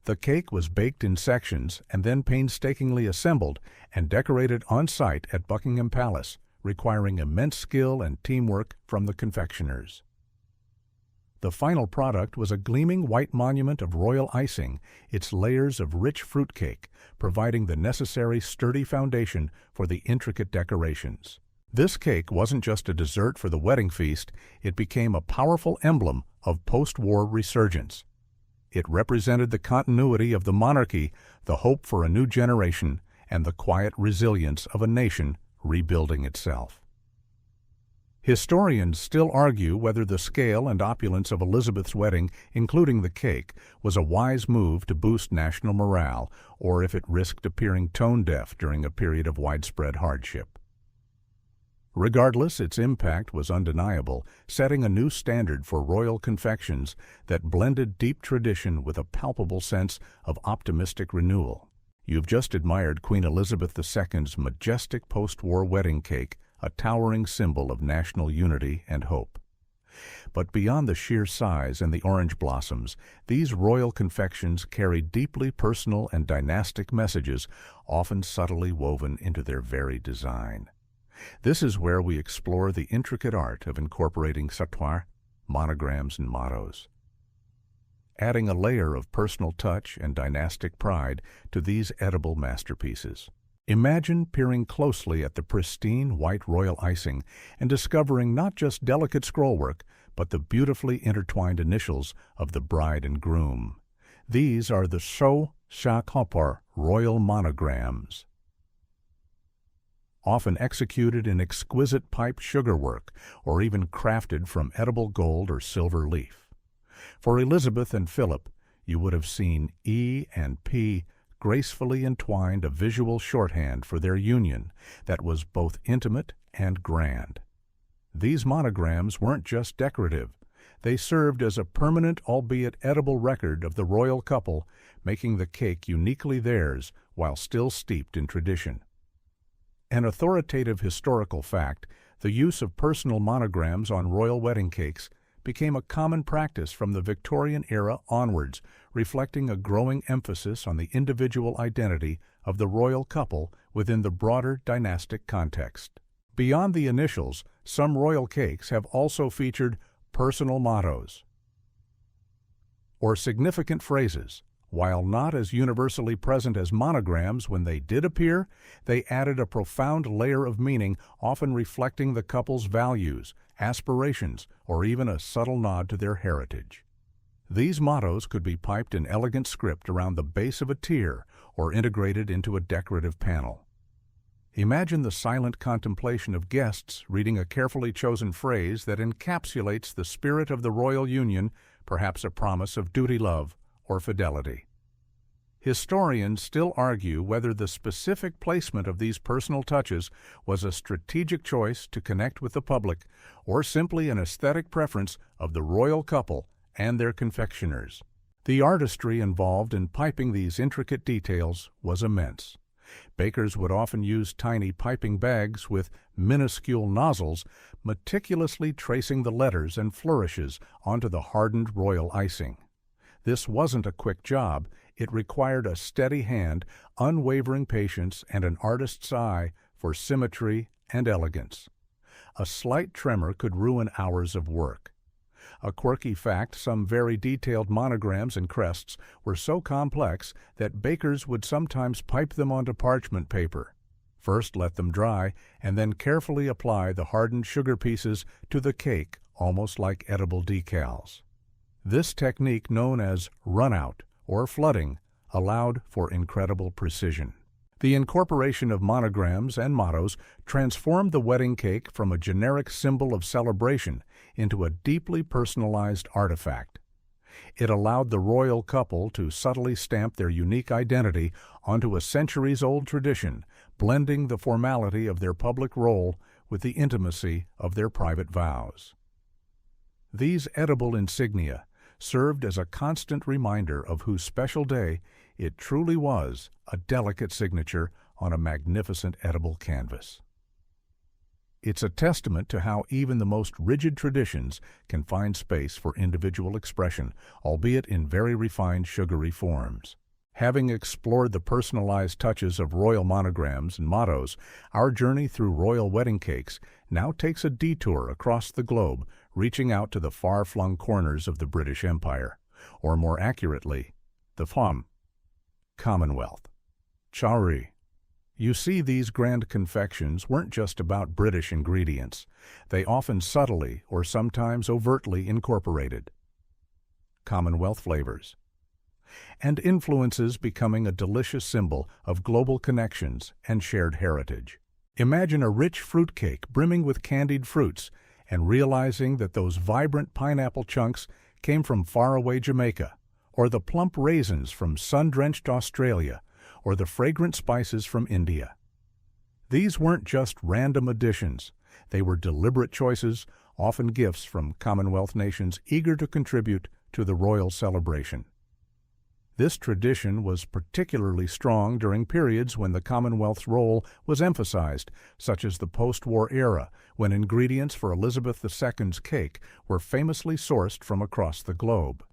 The cake was baked in sections and then painstakingly assembled and decorated on site at Buckingham Palace, requiring immense skill and teamwork from the confectioners. The final product was a gleaming white monument of royal icing, its layers of rich fruitcake, providing the necessary sturdy foundation for the intricate decorations. This cake wasn't just a dessert for the wedding feast, it became a powerful emblem of post-war resurgence. It represented the continuity of the monarchy, the hope for a new generation, and the quiet resilience of a nation rebuilding itself. Historians still argue whether the scale and opulence of Elizabeth's wedding, including the cake, was a wise move to boost national morale, or if it risked appearing tone-deaf during a period of widespread hardship. Regardless, its impact was undeniable, setting a new standard for royal confections that blended deep tradition with a palpable sense of optimistic renewal. You've just admired Queen Elizabeth II's majestic post-war wedding cake, a towering symbol of national unity and hope. But beyond the sheer size and the orange blossoms, these royal confections carry deeply personal and dynastic messages, often subtly woven into their very design. This is where we explore the intricate art of incorporating sautoir, monograms, and mottos, adding a layer of personal touch and dynastic pride to these edible masterpieces. Imagine peering closely at the pristine white royal icing and discovering not just delicate scrollwork, but the beautifully intertwined initials of the bride and groom. These are the Shah royal monograms, often executed in exquisite piped sugarwork or even crafted from edible gold or silver leaf. For Elizabeth and Philip, you would have seen E and P gracefully entwined, a visual shorthand for their union that was both intimate and grand. These monograms weren't just decorative. They served as a permanent, albeit edible, record of the royal couple, making the cake uniquely theirs while still steeped in tradition. An authoritative historical fact, the use of personal monograms on royal wedding cakes became a common practice from the Victorian era onwards, reflecting a growing emphasis on the individual identity of the royal couple within the broader dynastic context. Beyond the initials, some royal cakes have also featured personal mottos or significant phrases. While not as universally present as monograms when they did appear, they added a profound layer of meaning, often reflecting the couple's values, aspirations, or even a subtle nod to their heritage. These mottos could be piped in elegant script around the base of a tier or integrated into a decorative panel. Imagine the silent contemplation of guests reading a carefully chosen phrase that encapsulates the spirit of the royal union, perhaps a promise of duty, love, or fidelity. Historians still argue whether the specific placement of these personal touches was a strategic choice to connect with the public or simply an aesthetic preference of the royal couple and their confectioners. The artistry involved in piping these intricate details was immense. Bakers would often use tiny piping bags with minuscule nozzles, meticulously tracing the letters and flourishes onto the hardened royal icing. This wasn't a quick job. It required a steady hand, unwavering patience, and an artist's eye for symmetry and elegance. A slight tremor could ruin hours of work. A quirky fact, some very detailed monograms and crests were so complex that bakers would sometimes pipe them onto parchment paper. First let them dry, and then carefully apply the hardened sugar pieces to the cake, almost like edible decals. This technique, known as run-out or flooding, allowed for incredible precision. The incorporation of monograms and mottos transformed the wedding cake from a generic symbol of celebration into a deeply personalized artifact. It allowed the royal couple to subtly stamp their unique identity onto a centuries-old tradition, blending the formality of their public role with the intimacy of their private vows. These edible insignia served as a constant reminder of whose special day it truly was, a delicate signature on a magnificent edible canvas. It's a testament to how even the most rigid traditions can find space for individual expression, albeit in very refined sugary forms. Having explored the personalized touches of royal monograms and mottos, our journey through royal wedding cakes now takes a detour across the globe, reaching out to the far-flung corners of the British Empire, or more accurately, the Commonwealth. Chowry. You see, these grand confections weren't just about British ingredients. They often subtly or sometimes overtly incorporated Commonwealth flavors and influences, becoming a delicious symbol of global connections and shared heritage. Imagine a rich fruitcake brimming with candied fruits and realizing that those vibrant pineapple chunks came from faraway Jamaica, or the plump raisins from sun-drenched Australia, or the fragrant spices from India. These weren't just random additions. They were deliberate choices, often gifts from Commonwealth nations eager to contribute to the royal celebration. This tradition was particularly strong during periods when the Commonwealth's role was emphasized, such as the post-war era, when ingredients for Elizabeth II's cake were famously sourced from across the globe.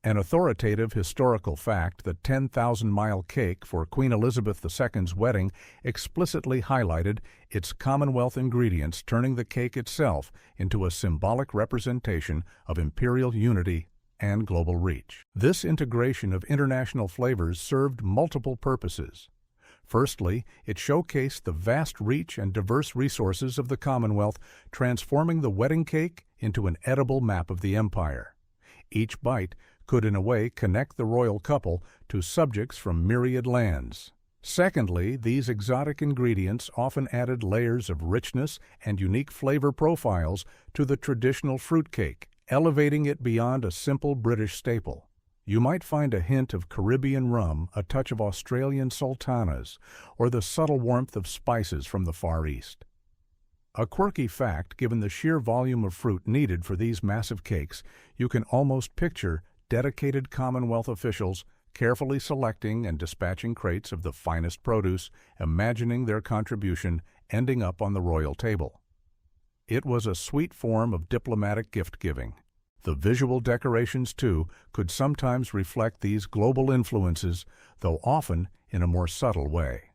An authoritative historical fact, the 10,000-mile cake for Queen Elizabeth II's wedding, explicitly highlighted its Commonwealth ingredients, turning the cake itself into a symbolic representation of imperial unity and global reach. This integration of international flavors served multiple purposes. Firstly, it showcased the vast reach and diverse resources of the Commonwealth, transforming the wedding cake into an edible map of the empire. Each bite could in a way connect the royal couple to subjects from myriad lands. Secondly, these exotic ingredients often added layers of richness and unique flavor profiles to the traditional fruitcake, elevating it beyond a simple British staple. You might find a hint of Caribbean rum, a touch of Australian sultanas, or the subtle warmth of spices from the Far East. A quirky fact, given the sheer volume of fruit needed for these massive cakes, you can almost picture dedicated Commonwealth officials carefully selecting and dispatching crates of the finest produce, imagining their contribution ending up on the royal table. It was a sweet form of diplomatic gift-giving. The visual decorations, too, could sometimes reflect these global influences, though often in a more subtle way.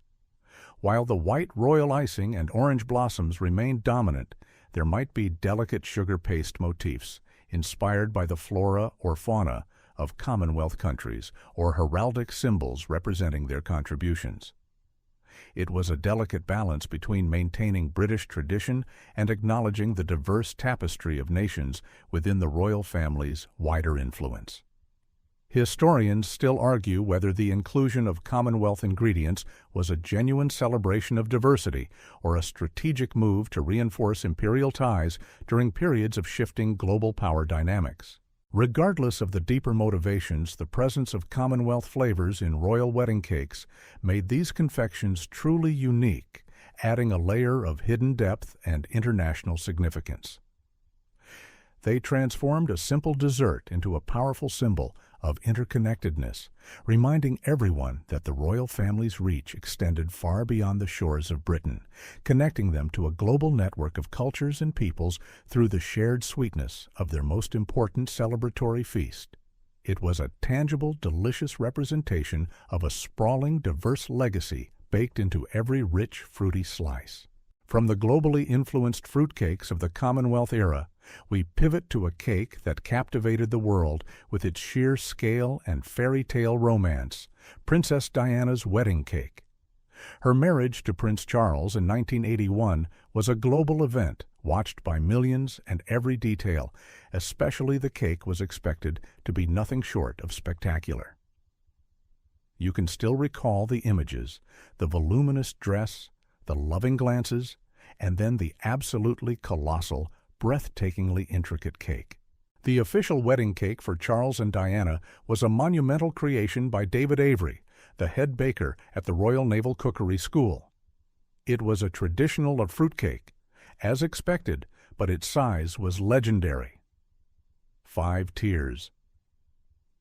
While the white royal icing and orange blossoms remained dominant, there might be delicate sugar paste motifs, inspired by the flora or fauna of Commonwealth countries, or heraldic symbols representing their contributions. It was a delicate balance between maintaining British tradition and acknowledging the diverse tapestry of nations within the royal family's wider influence. Historians still argue whether the inclusion of Commonwealth ingredients was a genuine celebration of diversity or a strategic move to reinforce imperial ties during periods of shifting global power dynamics. Regardless of the deeper motivations, the presence of Commonwealth flavors in royal wedding cakes made these confections truly unique, adding a layer of hidden depth and international significance. They transformed a simple dessert into a powerful symbol of interconnectedness, reminding everyone that the royal family's reach extended far beyond the shores of Britain, connecting them to a global network of cultures and peoples through the shared sweetness of their most important celebratory feast. It was a tangible, delicious representation of a sprawling, diverse legacy baked into every rich, fruity slice. From the globally influenced fruitcakes of the Commonwealth era, we pivot to a cake that captivated the world with its sheer scale and fairy tale romance, Princess Diana's wedding cake. Her marriage to Prince Charles in 1981 was a global event watched by millions, and every detail, especially the cake, was expected to be nothing short of spectacular. You can still recall the images, the voluminous dress, the loving glances, and then the absolutely colossal, breathtakingly intricate cake. The official wedding cake for Charles and Diana was a monumental creation by David Avery, the head baker at the Royal Naval Cookery School. It was a traditional fruitcake, as expected, but its size was legendary. 5 tiers.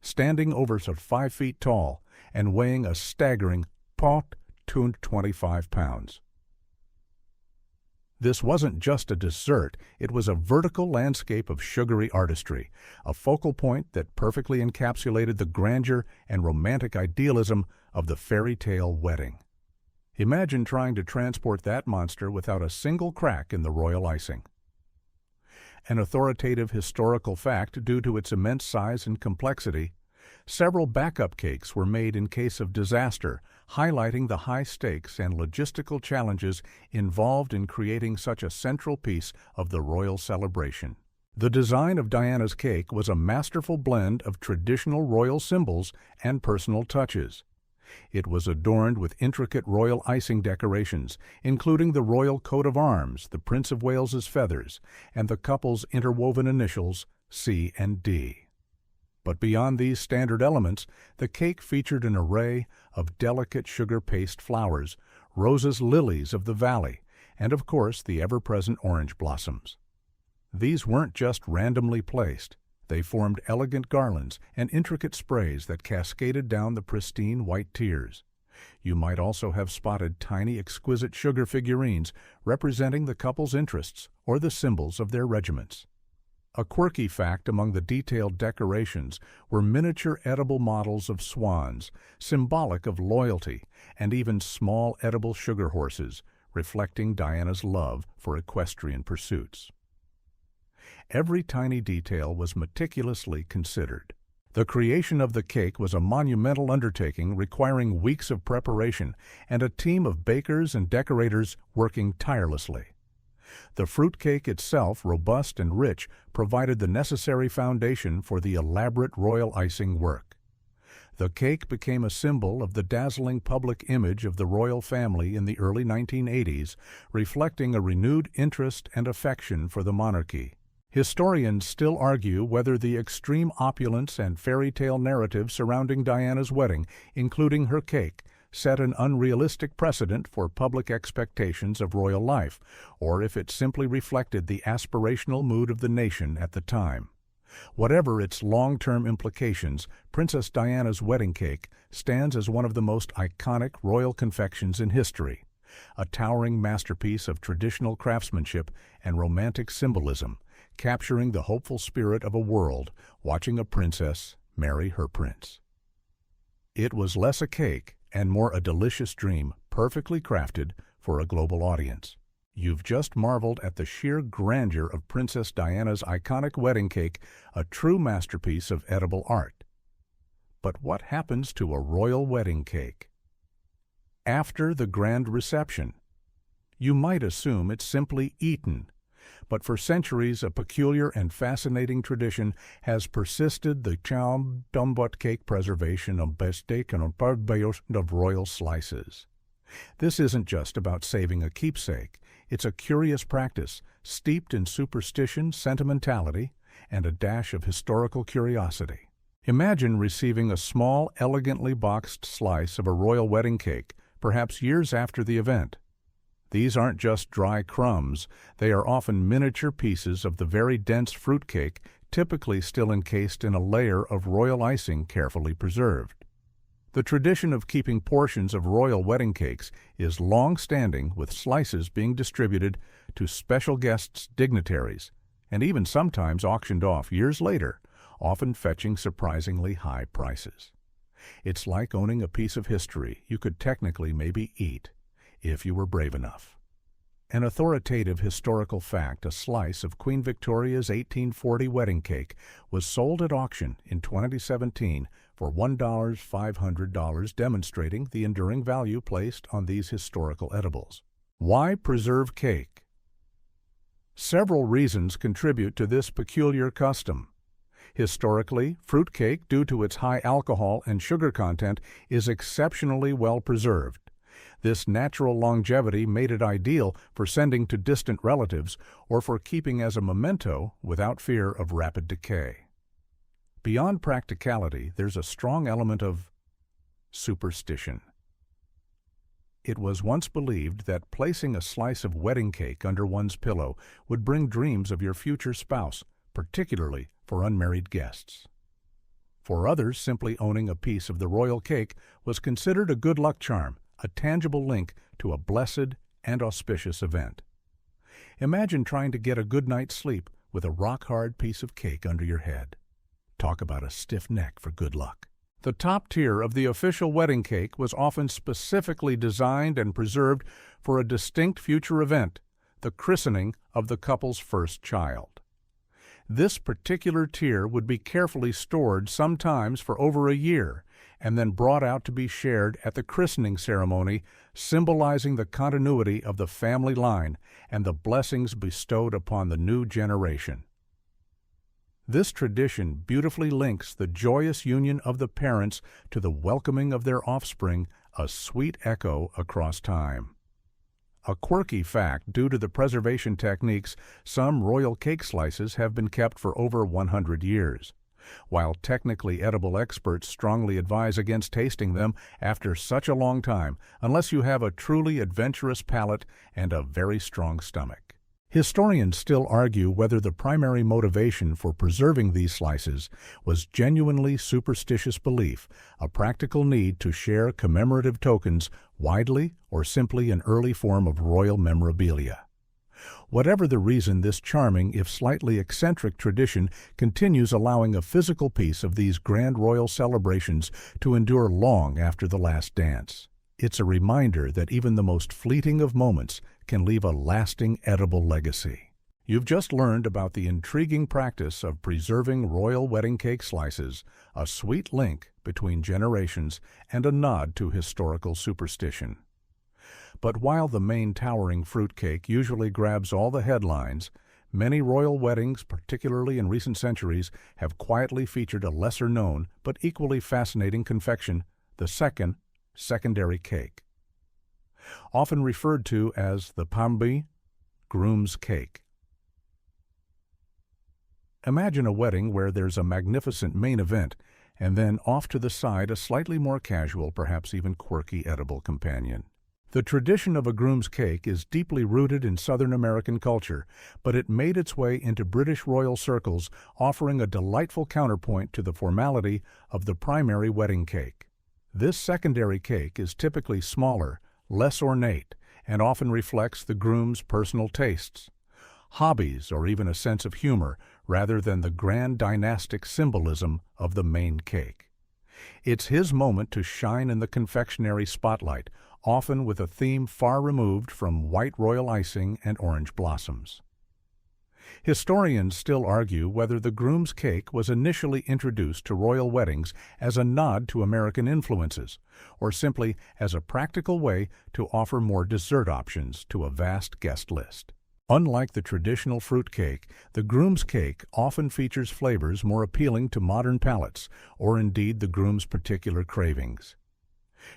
Standing over 5 feet tall and weighing a staggering 25 pounds. This wasn't just a dessert, it was a vertical landscape of sugary artistry, a focal point that perfectly encapsulated the grandeur and romantic idealism of the fairy tale wedding. Imagine trying to transport that monster without a single crack in the royal icing. An authoritative historical fact due to its immense size and complexity, several backup cakes were made in case of disaster, highlighting the high stakes and logistical challenges involved in creating such a central piece of the royal celebration. The design of Diana's cake was a masterful blend of traditional royal symbols and personal touches. It was adorned with intricate royal icing decorations, including the royal coat of arms, the Prince of Wales's feathers, and the couple's interwoven initials, C and D. But beyond these standard elements, the cake featured an array of delicate sugar paste flowers, Rose's lilies of the valley, and of course the ever-present orange blossoms. These weren't just randomly placed. They formed elegant garlands and intricate sprays that cascaded down the pristine white tiers. You might also have spotted tiny, exquisite sugar figurines representing the couple's interests or the symbols of their regiments. A quirky fact among the detailed decorations were miniature edible models of swans, symbolic of loyalty, and even small edible sugar horses, reflecting Diana's love for equestrian pursuits. Every tiny detail was meticulously considered. The creation of the cake was a monumental undertaking requiring weeks of preparation and a team of bakers and decorators working tirelessly. The fruitcake itself, robust and rich, provided the necessary foundation for the elaborate royal icing work. The cake became a symbol of the dazzling public image of the royal family in the early 1980s, reflecting a renewed interest and affection for the monarchy. Historians still argue whether the extreme opulence and fairy tale narrative surrounding Diana's wedding, including her cake, set an unrealistic precedent for public expectations of royal life, or if it simply reflected the aspirational mood of the nation at the time. Whatever its long-term implications, Princess Diana's wedding cake stands as one of the most iconic royal confections in history, a towering masterpiece of traditional craftsmanship and romantic symbolism, capturing the hopeful spirit of a world watching a princess marry her prince. It was less a cake and more a delicious dream, perfectly crafted for a global audience. You've just marveled at the sheer grandeur of Princess Diana's iconic wedding cake, a true masterpiece of edible art. But what happens to a royal wedding cake? After the grand reception, you might assume it's simply eaten, But for centuries, a peculiar and fascinating tradition has persisted, the chambut cake preservation of besteak and of royal slices. This isn't just about saving a keepsake. It's a curious practice, steeped in superstition, sentimentality, and a dash of historical curiosity. Imagine receiving a small, elegantly boxed slice of a royal wedding cake, perhaps years after the event. These aren't just dry crumbs, they are often miniature pieces of the very dense fruit cake, typically still encased in a layer of royal icing carefully preserved. The tradition of keeping portions of royal wedding cakes is long-standing, with slices being distributed to special guests, dignitaries, and even sometimes auctioned off years later, often fetching surprisingly high prices. It's like owning a piece of history you could technically maybe eat, if you were brave enough. An authoritative historical fact, a slice of Queen Victoria's 1840 wedding cake was sold at auction in 2017 for $1,500, demonstrating the enduring value placed on these historical edibles. Why preserve cake? Several reasons contribute to this peculiar custom. Historically, fruit cake, due to its high alcohol and sugar content, is exceptionally well preserved. This natural longevity made it ideal for sending to distant relatives or for keeping as a memento without fear of rapid decay. Beyond practicality, there's a strong element of superstition. It was once believed that placing a slice of wedding cake under one's pillow would bring dreams of your future spouse, particularly for unmarried guests. For others, simply owning a piece of the royal cake was considered a good luck charm, a tangible link to a blessed and auspicious event. Imagine trying to get a good night's sleep with a rock-hard piece of cake under your head. Talk about a stiff neck for good luck. The top tier of the official wedding cake was often specifically designed and preserved for a distinct future event, the christening of the couple's first child. This particular tier would be carefully stored, sometimes for over a year, and then brought out to be shared at the christening ceremony, symbolizing the continuity of the family line and the blessings bestowed upon the new generation. This tradition beautifully links the joyous union of the parents to the welcoming of their offspring, a sweet echo across time. A quirky fact, due to the preservation techniques, some royal cake slices have been kept for over 100 years. While technically edible experts strongly advise against tasting them after such a long time, unless you have a truly adventurous palate and a very strong stomach. Historians still argue whether the primary motivation for preserving these slices was genuinely superstitious belief, a practical need to share commemorative tokens widely, or simply an early form of royal memorabilia. Whatever the reason, this charming, if slightly eccentric tradition continues, allowing a physical piece of these grand royal celebrations to endure long after the last dance. It's a reminder that even the most fleeting of moments can leave a lasting edible legacy. You've just learned about the intriguing practice of preserving royal wedding cake slices, a sweet link between generations and a nod to historical superstition. But while the main towering fruitcake usually grabs all the headlines, many royal weddings, particularly in recent centuries, have quietly featured a lesser-known but equally fascinating confection, the secondary cake. Often referred to as the pambi, groom's cake. Imagine a wedding where there's a magnificent main event, and then off to the side a slightly more casual, perhaps even quirky edible companion. The tradition of a groom's cake is deeply rooted in Southern American culture, but it made its way into British royal circles, offering a delightful counterpoint to the formality of the primary wedding cake. This secondary cake is typically smaller, less ornate, and often reflects the groom's personal tastes, hobbies, or even a sense of humor, rather than the grand dynastic symbolism of the main cake. It's his moment to shine in the confectionery spotlight, often with a theme far removed from white royal icing and orange blossoms. Historians still argue whether the groom's cake was initially introduced to royal weddings as a nod to American influences, or simply as a practical way to offer more dessert options to a vast guest list. Unlike the traditional fruit cake, the groom's cake often features flavors more appealing to modern palates, or indeed the groom's particular cravings.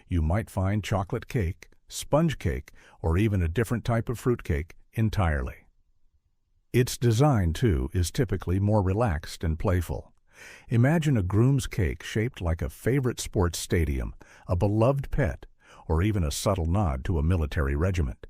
You might find chocolate cake, sponge cake, or even a different type of fruit cake entirely. Its design, too, is typically more relaxed and playful. Imagine a groom's cake shaped like a favorite sports stadium, a beloved pet, or even a subtle nod to a military regiment.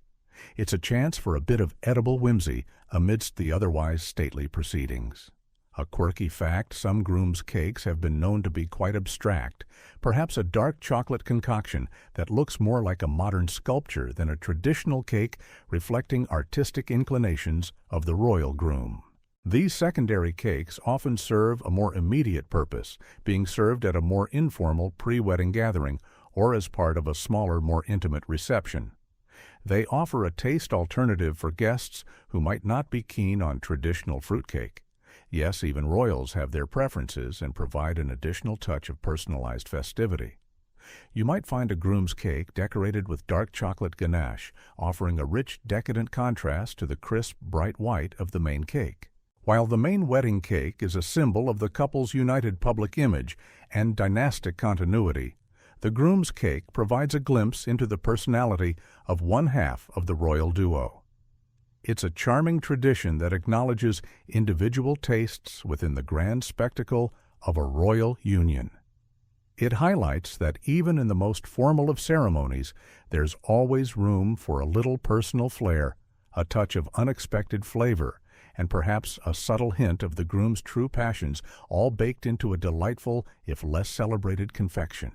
It's a chance for a bit of edible whimsy amidst the otherwise stately proceedings. A quirky fact, some groom's cakes have been known to be quite abstract, perhaps a dark chocolate concoction that looks more like a modern sculpture than a traditional cake reflecting artistic inclinations of the royal groom. These secondary cakes often serve a more immediate purpose, being served at a more informal pre-wedding gathering or as part of a smaller, more intimate reception. They offer a taste alternative for guests who might not be keen on traditional fruitcake. Yes, even royals have their preferences and provide an additional touch of personalized festivity. You might find a groom's cake decorated with dark chocolate ganache, offering a rich, decadent contrast to the crisp, bright white of the main cake. While the main wedding cake is a symbol of the couple's united public image and dynastic continuity, the groom's cake provides a glimpse into the personality of one half of the royal duo. It's a charming tradition that acknowledges individual tastes within the grand spectacle of a royal union. It highlights that even in the most formal of ceremonies, there's always room for a little personal flair, a touch of unexpected flavor, and perhaps a subtle hint of the groom's true passions, all baked into a delightful, if less celebrated, confection.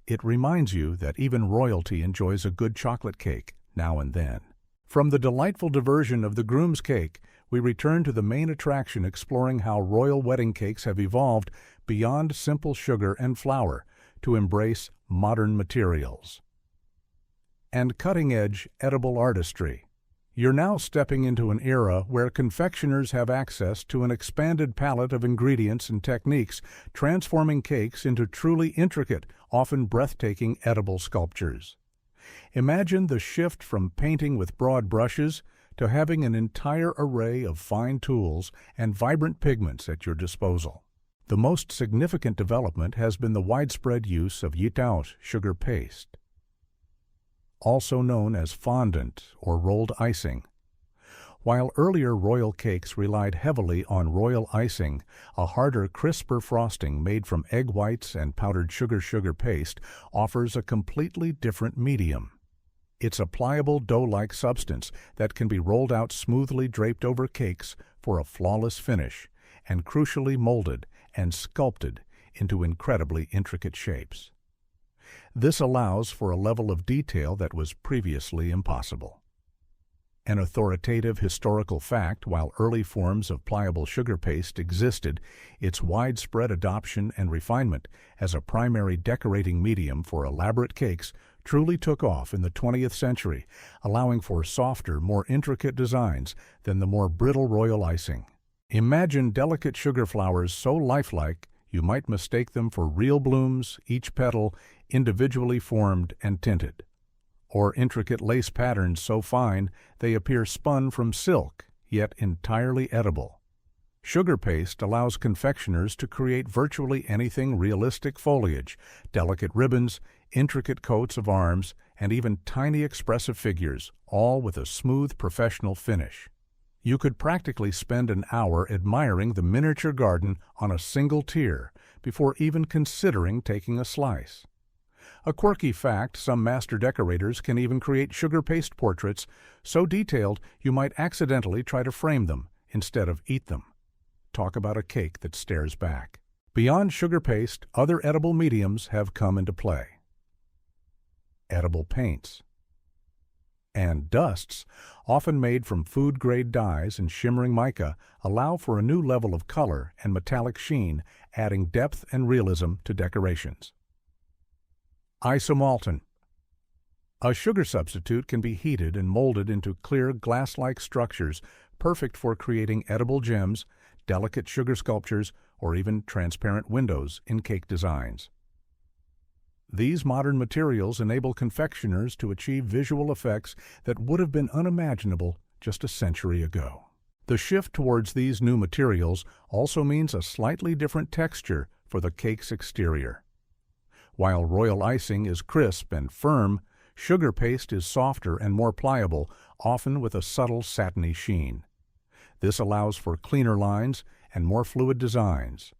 It reminds you that even royalty enjoys a good chocolate cake now and then. From the delightful diversion of the groom's cake, we return to the main attraction, exploring how royal wedding cakes have evolved beyond simple sugar and flour to embrace modern materials and cutting-edge edible artistry. You're now stepping into an era where confectioners have access to an expanded palette of ingredients and techniques, transforming cakes into truly intricate, often breathtaking edible sculptures. Imagine the shift from painting with broad brushes to having an entire array of fine tools and vibrant pigments at your disposal. The most significant development has been the widespread use of yitaot sugar paste, also known as fondant or rolled icing. While earlier royal cakes relied heavily on royal icing, a harder, crisper frosting made from egg whites and powdered sugar paste offers a completely different medium. It's a pliable dough-like substance that can be rolled out smoothly draped over cakes for a flawless finish, and crucially molded and sculpted into incredibly intricate shapes. This allows for a level of detail that was previously impossible. An authoritative historical fact, while early forms of pliable sugar paste existed, its widespread adoption and refinement as a primary decorating medium for elaborate cakes truly took off in the 20th century, allowing for softer, more intricate designs than the more brittle royal icing. Imagine delicate sugar flowers so lifelike you might mistake them for real blooms, each petal individually formed and tinted, or intricate lace patterns so fine they appear spun from silk, yet entirely edible. Sugar paste allows confectioners to create virtually anything: realistic foliage, delicate ribbons, intricate coats of arms, and even tiny expressive figures, all with a smooth professional finish. You could practically spend an hour admiring the miniature garden on a single tier before even considering taking a slice. A quirky fact, some master decorators can even create sugar paste portraits so detailed you might accidentally try to frame them instead of eat them. Talk about a cake that stares back. Beyond sugar paste, other edible mediums have come into play. Edible paints and dusts, often made from food-grade dyes and shimmering mica, allow for a new level of color and metallic sheen, adding depth and realism to decorations. Isomaltin. A sugar substitute can be heated and molded into clear glass-like structures, perfect for creating edible gems, delicate sugar sculptures, or even transparent windows in cake designs. These modern materials enable confectioners to achieve visual effects that would have been unimaginable just a century ago. The shift towards these new materials also means a slightly different texture for the cake's exterior. While royal icing is crisp and firm, sugar paste is softer and more pliable, often with a subtle satiny sheen. This allows for cleaner lines and more fluid designs.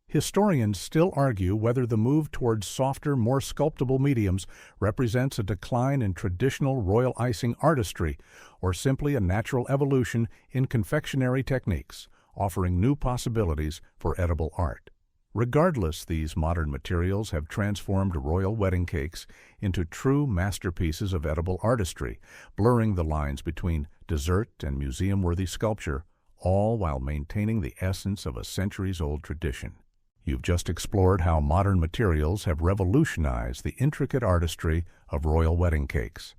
Historians still argue whether the move towards softer, more sculptable mediums represents a decline in traditional royal icing artistry or simply a natural evolution in confectionery techniques, offering new possibilities for edible art. Regardless, these modern materials have transformed royal wedding cakes into true masterpieces of edible artistry, blurring the lines between dessert and museum-worthy sculpture, all while maintaining the essence of a centuries-old tradition. You've just explored how modern materials have revolutionized the intricate artistry of royal wedding cakes.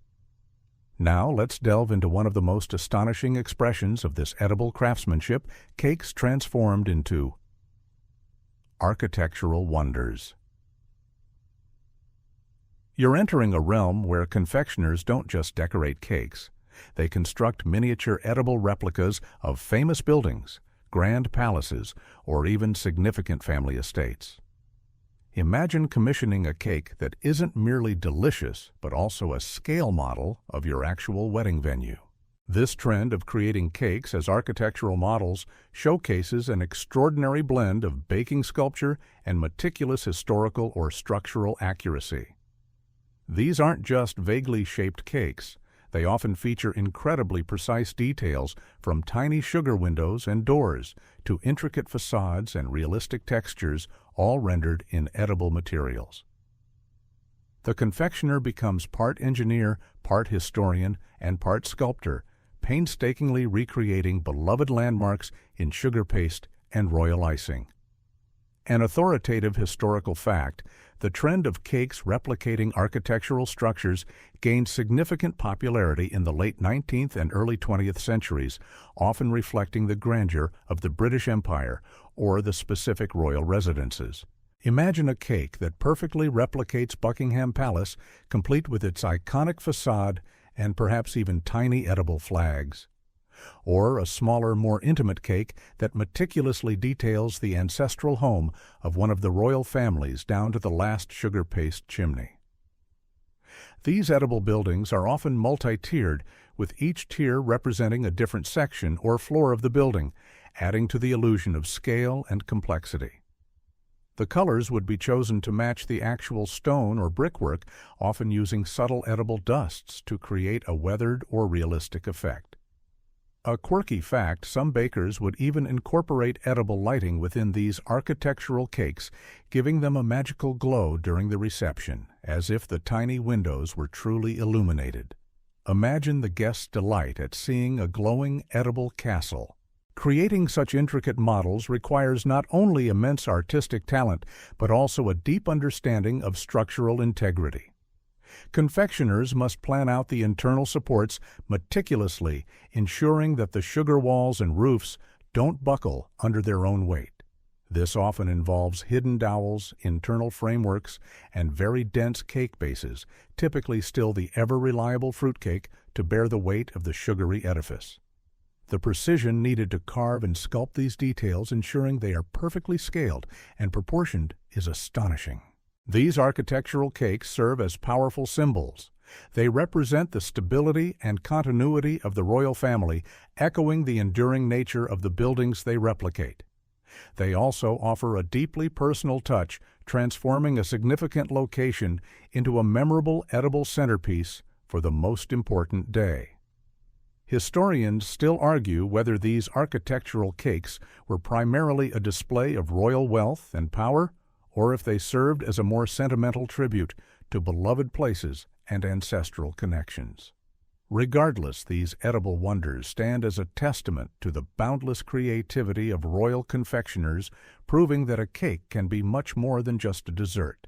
Now let's delve into one of the most astonishing expressions of this edible craftsmanship, cakes transformed into architectural wonders. You're entering a realm where confectioners don't just decorate cakes. They construct miniature edible replicas of famous buildings, grand palaces, or even significant family estates. Imagine commissioning a cake that isn't merely delicious, but also a scale model of your actual wedding venue. This trend of creating cakes as architectural models showcases an extraordinary blend of baking sculpture and meticulous historical or structural accuracy. These aren't just vaguely shaped cakes. They often feature incredibly precise details, from tiny sugar windows and doors to intricate facades and realistic textures, all rendered in edible materials. The confectioner becomes part engineer, part historian, and part sculptor, painstakingly recreating beloved landmarks in sugar paste and royal icing. An authoritative historical fact, the trend of cakes replicating architectural structures gained significant popularity in the late 19th and early 20th centuries, often reflecting the grandeur of the British Empire or the specific royal residences. Imagine a cake that perfectly replicates Buckingham Palace, complete with its iconic facade and perhaps even tiny edible flags. Or a smaller, more intimate cake that meticulously details the ancestral home of one of the royal families down to the last sugar paste chimney. These edible buildings are often multi-tiered, with each tier representing a different section or floor of the building, adding to the illusion of scale and complexity. The colors would be chosen to match the actual stone or brickwork, often using subtle edible dusts to create a weathered or realistic effect. A quirky fact, some bakers would even incorporate edible lighting within these architectural cakes, giving them a magical glow during the reception, as if the tiny windows were truly illuminated. Imagine the guest's delight at seeing a glowing edible castle. Creating such intricate models requires not only immense artistic talent, but also a deep understanding of structural integrity. Confectioners must plan out the internal supports meticulously, ensuring that the sugar walls and roofs don't buckle under their own weight. This often involves hidden dowels, internal frameworks, and very dense cake bases, typically still the ever-reliable fruitcake, to bear the weight of the sugary edifice. The precision needed to carve and sculpt these details, ensuring they are perfectly scaled and proportioned, is astonishing. These architectural cakes serve as powerful symbols. They represent the stability and continuity of the royal family, echoing the enduring nature of the buildings they replicate. They also offer a deeply personal touch, transforming a significant location into a memorable edible centerpiece for the most important day. Historians still argue whether these architectural cakes were primarily a display of royal wealth and power, or if they served as a more sentimental tribute to beloved places and ancestral connections. Regardless, these edible wonders stand as a testament to the boundless creativity of royal confectioners, proving that a cake can be much more than just a dessert.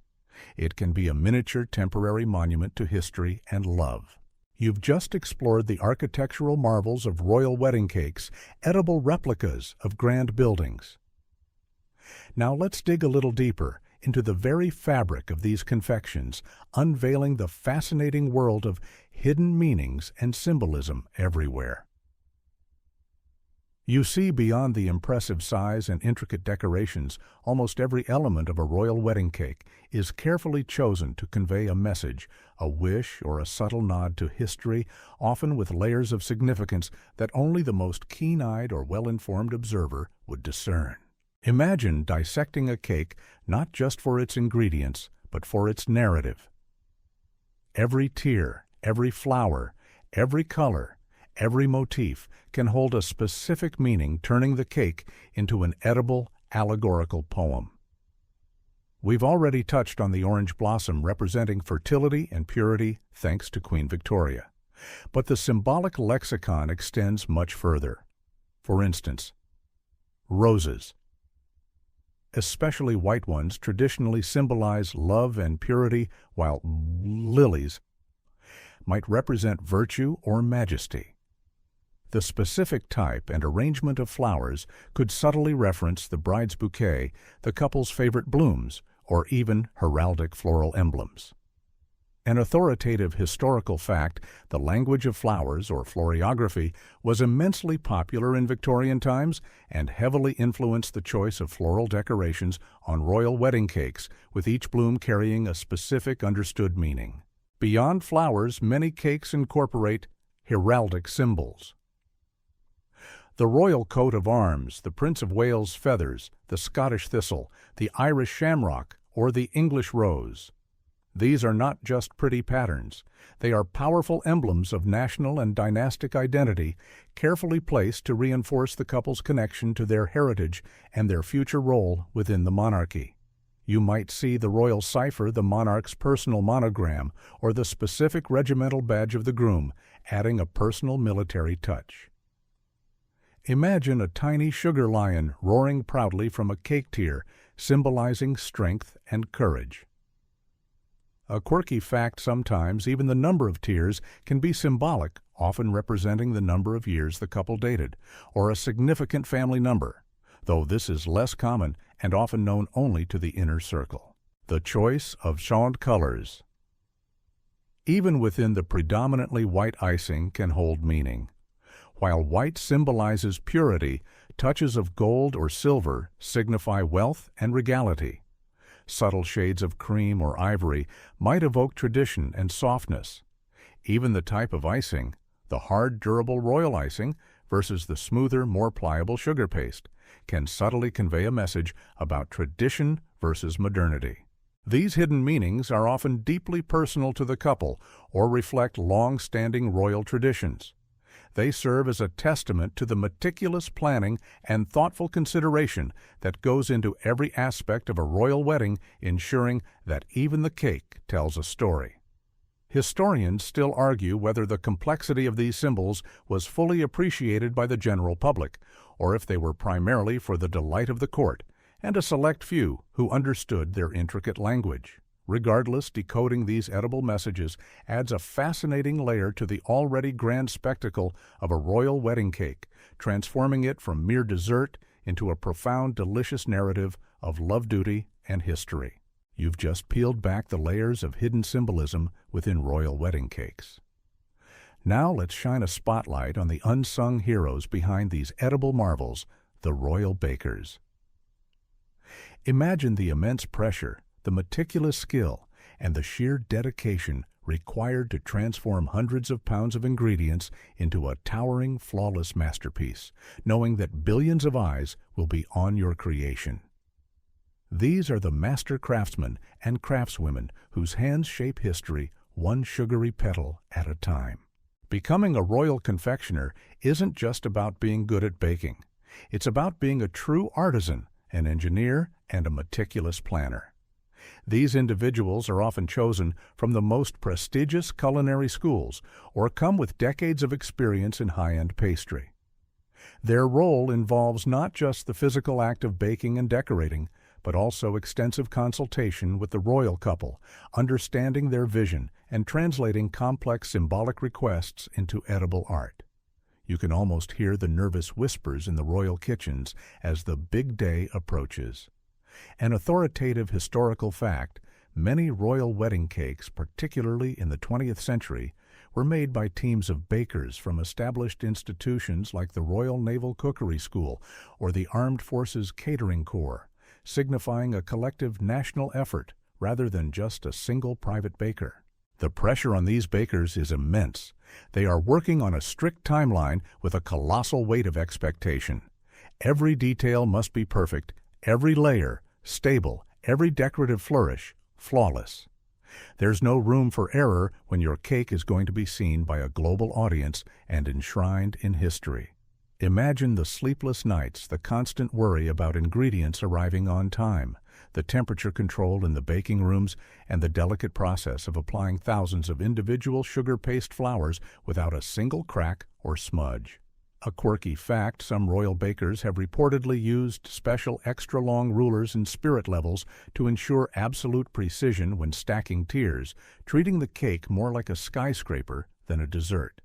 It can be a miniature temporary monument to history and love. You've just explored the architectural marvels of royal wedding cakes, edible replicas of grand buildings. Now let's dig a little deeper into the very fabric of these confections, unveiling the fascinating world of hidden meanings and symbolism everywhere. You see, beyond the impressive size and intricate decorations, almost every element of a royal wedding cake is carefully chosen to convey a message, a wish, or a subtle nod to history, often with layers of significance that only the most keen-eyed or well-informed observer would discern. Imagine dissecting a cake not just for its ingredients, but for its narrative. Every tier, every flower, every color, every motif can hold a specific meaning, turning the cake into an edible, allegorical poem. We've already touched on the orange blossom representing fertility and purity thanks to Queen Victoria. But the symbolic lexicon extends much further. For instance, roses, especially white ones, traditionally symbolize love and purity, while lilies might represent virtue or majesty. The specific type and arrangement of flowers could subtly reference the bride's bouquet, the couple's favorite blooms, or even heraldic floral emblems. An authoritative historical fact, the language of flowers, or floriography, was immensely popular in Victorian times and heavily influenced the choice of floral decorations on royal wedding cakes, with each bloom carrying a specific understood meaning. Beyond flowers, many cakes incorporate heraldic symbols. The royal coat of arms, the Prince of Wales' feathers, the Scottish thistle, the Irish shamrock, or the English rose. These are not just pretty patterns. They are powerful emblems of national and dynastic identity, carefully placed to reinforce the couple's connection to their heritage and their future role within the monarchy. You might see the royal cipher, the monarch's personal monogram, or the specific regimental badge of the groom, adding a personal military touch. Imagine a tiny sugar lion roaring proudly from a cake tier, symbolizing strength and courage. A quirky fact: sometimes even the number of tiers can be symbolic, often representing the number of years the couple dated, or a significant family number, though this is less common and often known only to the inner circle. The choice of chaude colors, even within the predominantly white icing, can hold meaning. While white symbolizes purity, touches of gold or silver signify wealth and regality. Subtle shades of cream or ivory might evoke tradition and softness. Even the type of icing, the hard, durable royal icing versus the smoother, more pliable sugar paste, can subtly convey a message about tradition versus modernity. These hidden meanings are often deeply personal to the couple or reflect long-standing royal traditions. They serve as a testament to the meticulous planning and thoughtful consideration that goes into every aspect of a royal wedding, ensuring that even the cake tells a story. Historians still argue whether the complexity of these symbols was fully appreciated by the general public, or if they were primarily for the delight of the court and a select few who understood their intricate language. Regardless, decoding these edible messages adds a fascinating layer to the already grand spectacle of a royal wedding cake, transforming it from mere dessert into a profound, delicious narrative of love, duty, and history. You've just peeled back the layers of hidden symbolism within royal wedding cakes. Now let's shine a spotlight on the unsung heroes behind these edible marvels, the royal bakers. Imagine the immense pressure, the meticulous skill, and the sheer dedication required to transform hundreds of pounds of ingredients into a towering, flawless masterpiece, knowing that billions of eyes will be on your creation. These are the master craftsmen and craftswomen whose hands shape history one sugary petal at a time. Becoming a royal confectioner isn't just about being good at baking. It's about being a true artisan, an engineer, and a meticulous planner. These individuals are often chosen from the most prestigious culinary schools or come with decades of experience in high-end pastry. Their role involves not just the physical act of baking and decorating, but also extensive consultation with the royal couple, understanding their vision and translating complex symbolic requests into edible art. You can almost hear the nervous whispers in the royal kitchens as the big day approaches. An authoritative historical fact, many royal wedding cakes, particularly in the 20th century, were made by teams of bakers from established institutions like the Royal Naval Cookery School or the Armed Forces Catering Corps, signifying a collective national effort rather than just a single private baker. The pressure on these bakers is immense. They are working on a strict timeline with a colossal weight of expectation. Every detail must be perfect, every layer stable, every decorative flourish flawless. There's no room for error when your cake is going to be seen by a global audience and enshrined in history. Imagine the sleepless nights, the constant worry about ingredients arriving on time, the temperature control in the baking rooms, and the delicate process of applying thousands of individual sugar paste flours without a single crack or smudge. A quirky fact, some royal bakers have reportedly used special extra-long rulers and spirit levels to ensure absolute precision when stacking tiers, treating the cake more like a skyscraper than a dessert.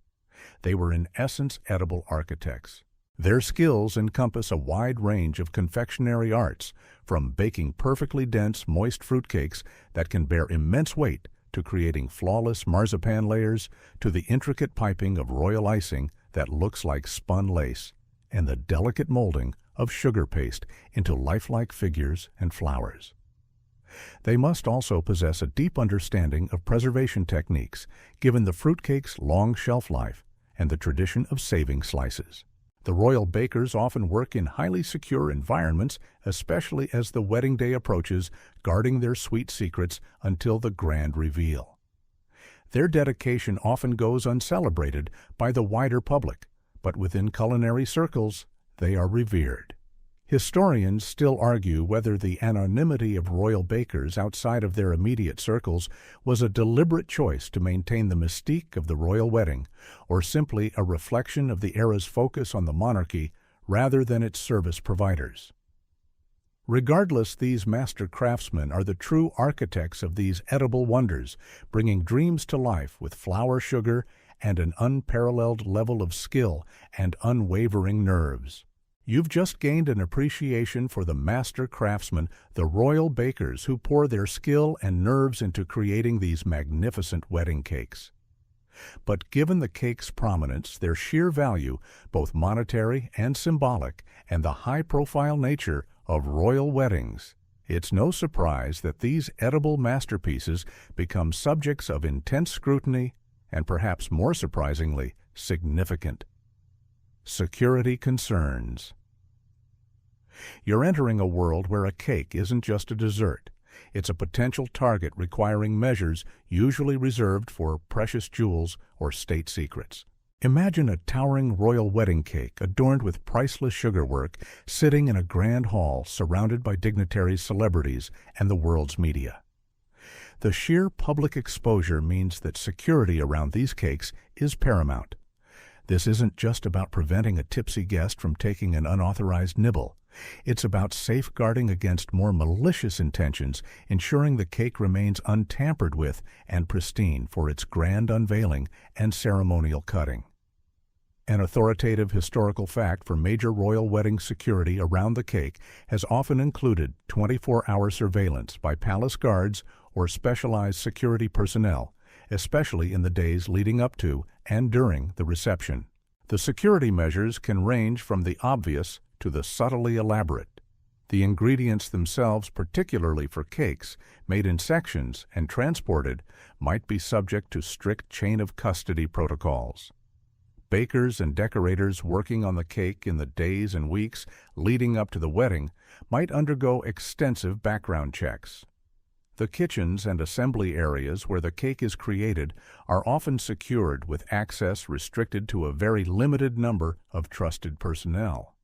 They were in essence edible architects. Their skills encompass a wide range of confectionery arts, from baking perfectly dense, moist fruitcakes that can bear immense weight to creating flawless marzipan layers to the intricate piping of royal icing that looks like spun lace, and the delicate molding of sugar paste into lifelike figures and flowers. They must also possess a deep understanding of preservation techniques, given the fruitcake's long shelf life and the tradition of saving slices. The royal bakers often work in highly secure environments, especially as the wedding day approaches, guarding their sweet secrets until the grand reveal. Their dedication often goes uncelebrated by the wider public, but within culinary circles, they are revered. Historians still argue whether the anonymity of royal bakers outside of their immediate circles was a deliberate choice to maintain the mystique of the royal wedding, or simply a reflection of the era's focus on the monarchy rather than its service providers. Regardless, these master craftsmen are the true architects of these edible wonders, bringing dreams to life with flour, sugar, and an unparalleled level of skill and unwavering nerves. You've just gained an appreciation for the master craftsmen, the royal bakers who pour their skill and nerves into creating these magnificent wedding cakes. But given the cake's prominence, their sheer value, both monetary and symbolic, and the high-profile nature of royal weddings, it's no surprise that these edible masterpieces become subjects of intense scrutiny and, perhaps more surprisingly, significant security concerns. You're entering a world where a cake isn't just a dessert. It's a potential target requiring measures usually reserved for precious jewels or state secrets. Imagine a towering royal wedding cake adorned with priceless sugarwork sitting in a grand hall surrounded by dignitaries, celebrities, and the world's media. The sheer public exposure means that security around these cakes is paramount. This isn't just about preventing a tipsy guest from taking an unauthorized nibble. It's about safeguarding against more malicious intentions, ensuring the cake remains untampered with and pristine for its grand unveiling and ceremonial cutting. An authoritative historical fact for major royal wedding security around the cake has often included 24-hour surveillance by palace guards or specialized security personnel, especially in the days leading up to and during the reception. The security measures can range from the obvious to the subtly elaborate. The ingredients themselves, particularly for cakes made in sections and transported, might be subject to strict chain of custody protocols. Bakers and decorators working on the cake in the days and weeks leading up to the wedding might undergo extensive background checks. The kitchens and assembly areas where the cake is created are often secured with access restricted to a very limited number of trusted personnel.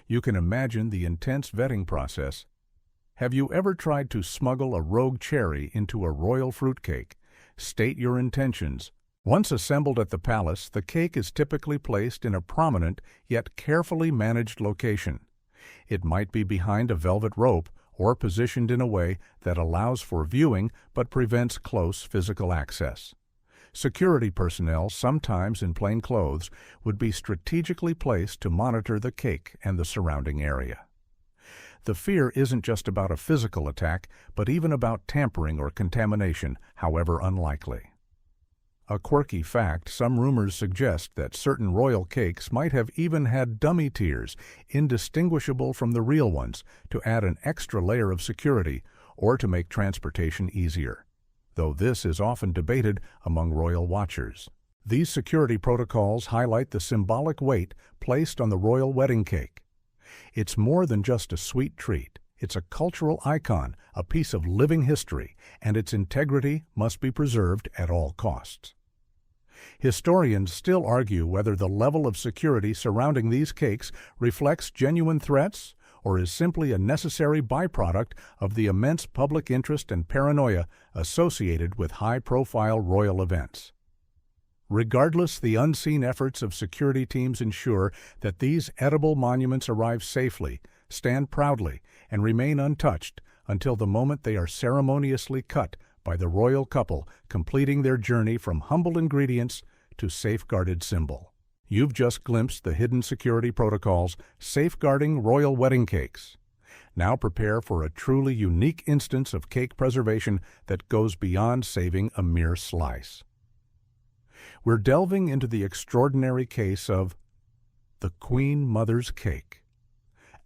You can imagine the intense vetting process. Have you ever tried to smuggle a rogue cherry into a royal fruitcake? State your intentions. Once assembled at the palace, the cake is typically placed in a prominent yet carefully managed location. It might be behind a velvet rope or positioned in a way that allows for viewing but prevents close physical access. Security personnel, sometimes in plain clothes, would be strategically placed to monitor the cake and the surrounding area. The fear isn't just about a physical attack, but even about tampering or contamination, however unlikely. A quirky fact, some rumors suggest that certain royal cakes might have even had dummy tiers, indistinguishable from the real ones, to add an extra layer of security or to make transportation easier, though this is often debated among royal watchers. These security protocols highlight the symbolic weight placed on the royal wedding cake. It's more than just a sweet treat. It's a cultural icon, a piece of living history, and its integrity must be preserved at all costs. Historians still argue whether the level of security surrounding these cakes reflects genuine threats or is simply a necessary byproduct of the immense public interest and paranoia associated with high-profile royal events. Regardless, the unseen efforts of security teams ensure that these edible monuments arrive safely, stand proudly, and remain untouched until the moment they are ceremoniously cut by the royal couple completing their journey from humble ingredients to safeguarded symbol. You've just glimpsed the hidden security protocols safeguarding royal wedding cakes. Now prepare for a truly unique instance of cake preservation that goes beyond saving a mere slice. We're delving into the extraordinary case of the Queen Mother's Cake,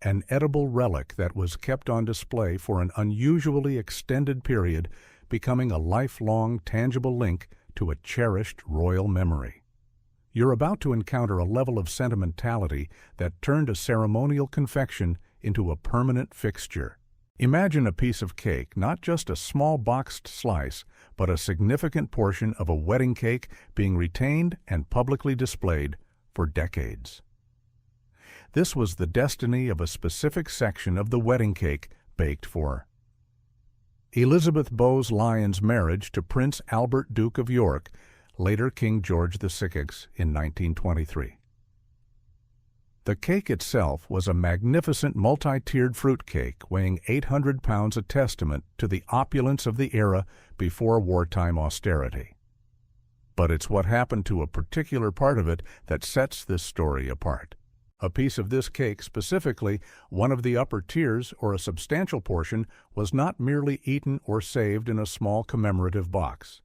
an edible relic that was kept on display for an unusually extended period, becoming a lifelong, tangible link to a cherished royal memory. You're about to encounter a level of sentimentality that turned a ceremonial confection into a permanent fixture. Imagine a piece of cake, not just a small boxed slice, but a significant portion of a wedding cake being retained and publicly displayed for decades. This was the destiny of a specific section of the wedding cake baked for Elizabeth Bowes-Lyon's marriage to Prince Albert, Duke of York, later King George VI, in 1923. The cake itself was a magnificent multi-tiered fruit cake weighing 800 pounds, a testament to the opulence of the era before wartime austerity. But it's what happened to a particular part of it that sets this story apart. A piece of this cake, specifically one of the upper tiers or a substantial portion, was not merely eaten or saved in a small commemorative box.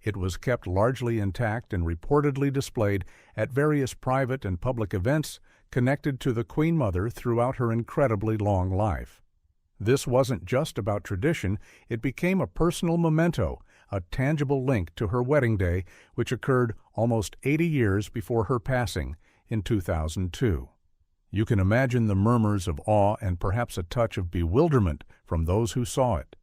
It was kept largely intact and reportedly displayed at various private and public events connected to the Queen Mother throughout her incredibly long life. This wasn't just about tradition, it became a personal memento, a tangible link to her wedding day, which occurred almost 80 years before her passing in 2002. You can imagine the murmurs of awe and perhaps a touch of bewilderment from those who saw it.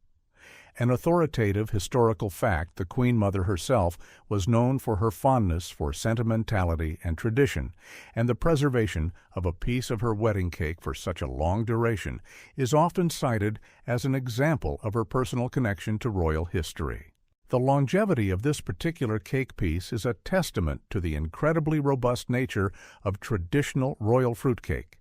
An authoritative historical fact, the Queen Mother herself was known for her fondness for sentimentality and tradition, and the preservation of a piece of her wedding cake for such a long duration is often cited as an example of her personal connection to royal history. The longevity of this particular cake piece is a testament to the incredibly robust nature of traditional royal fruitcake.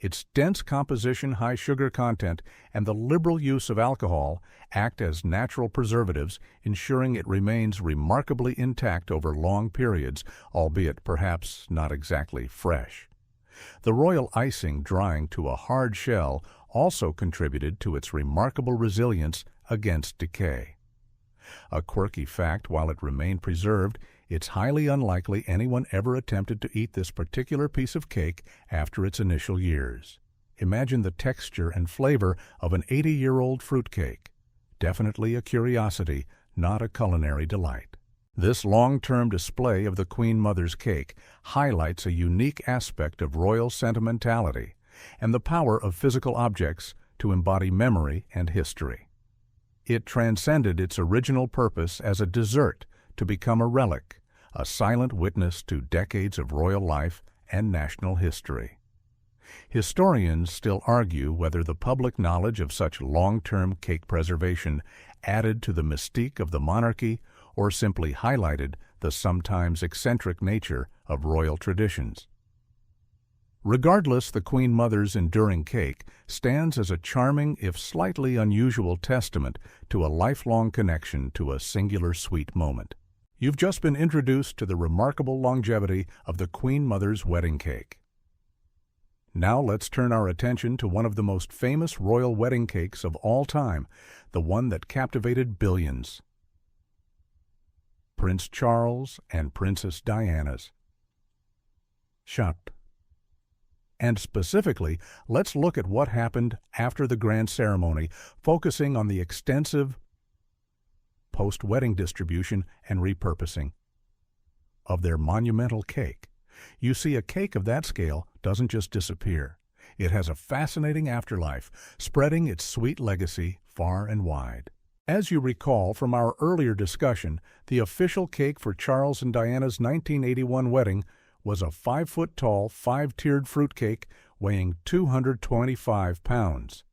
Its dense composition, high sugar content, and the liberal use of alcohol act as natural preservatives, ensuring it remains remarkably intact over long periods, albeit perhaps not exactly fresh. The royal icing drying to a hard shell also contributed to its remarkable resilience against decay. A quirky fact, while it remained preserved, it's highly unlikely anyone ever attempted to eat this particular piece of cake after its initial years. Imagine the texture and flavor of an 80-year-old fruitcake. Definitely a curiosity, not a culinary delight. This long-term display of the Queen Mother's cake highlights a unique aspect of royal sentimentality and the power of physical objects to embody memory and history. It transcended its original purpose as a dessert to become a relic, a silent witness to decades of royal life and national history. Historians still argue whether the public knowledge of such long-term cake preservation added to the mystique of the monarchy or simply highlighted the sometimes eccentric nature of royal traditions. Regardless, the Queen Mother's enduring cake stands as a charming, if slightly unusual, testament to a lifelong connection to a singular sweet moment. You've just been introduced to the remarkable longevity of the Queen Mother's wedding cake. Now let's turn our attention to one of the most famous royal wedding cakes of all time, the one that captivated billions. Prince Charles and Princess Diana's. Shut. And specifically, let's look at what happened after the grand ceremony, focusing on the extensive post-wedding distribution and repurposing of their monumental cake. You see, a cake of that scale doesn't just disappear. It has a fascinating afterlife, spreading its sweet legacy far and wide. As you recall from our earlier discussion, the official cake for Charles and Diana's 1981 wedding was a 5-foot-tall, 5-tiered fruitcake weighing 225 pounds.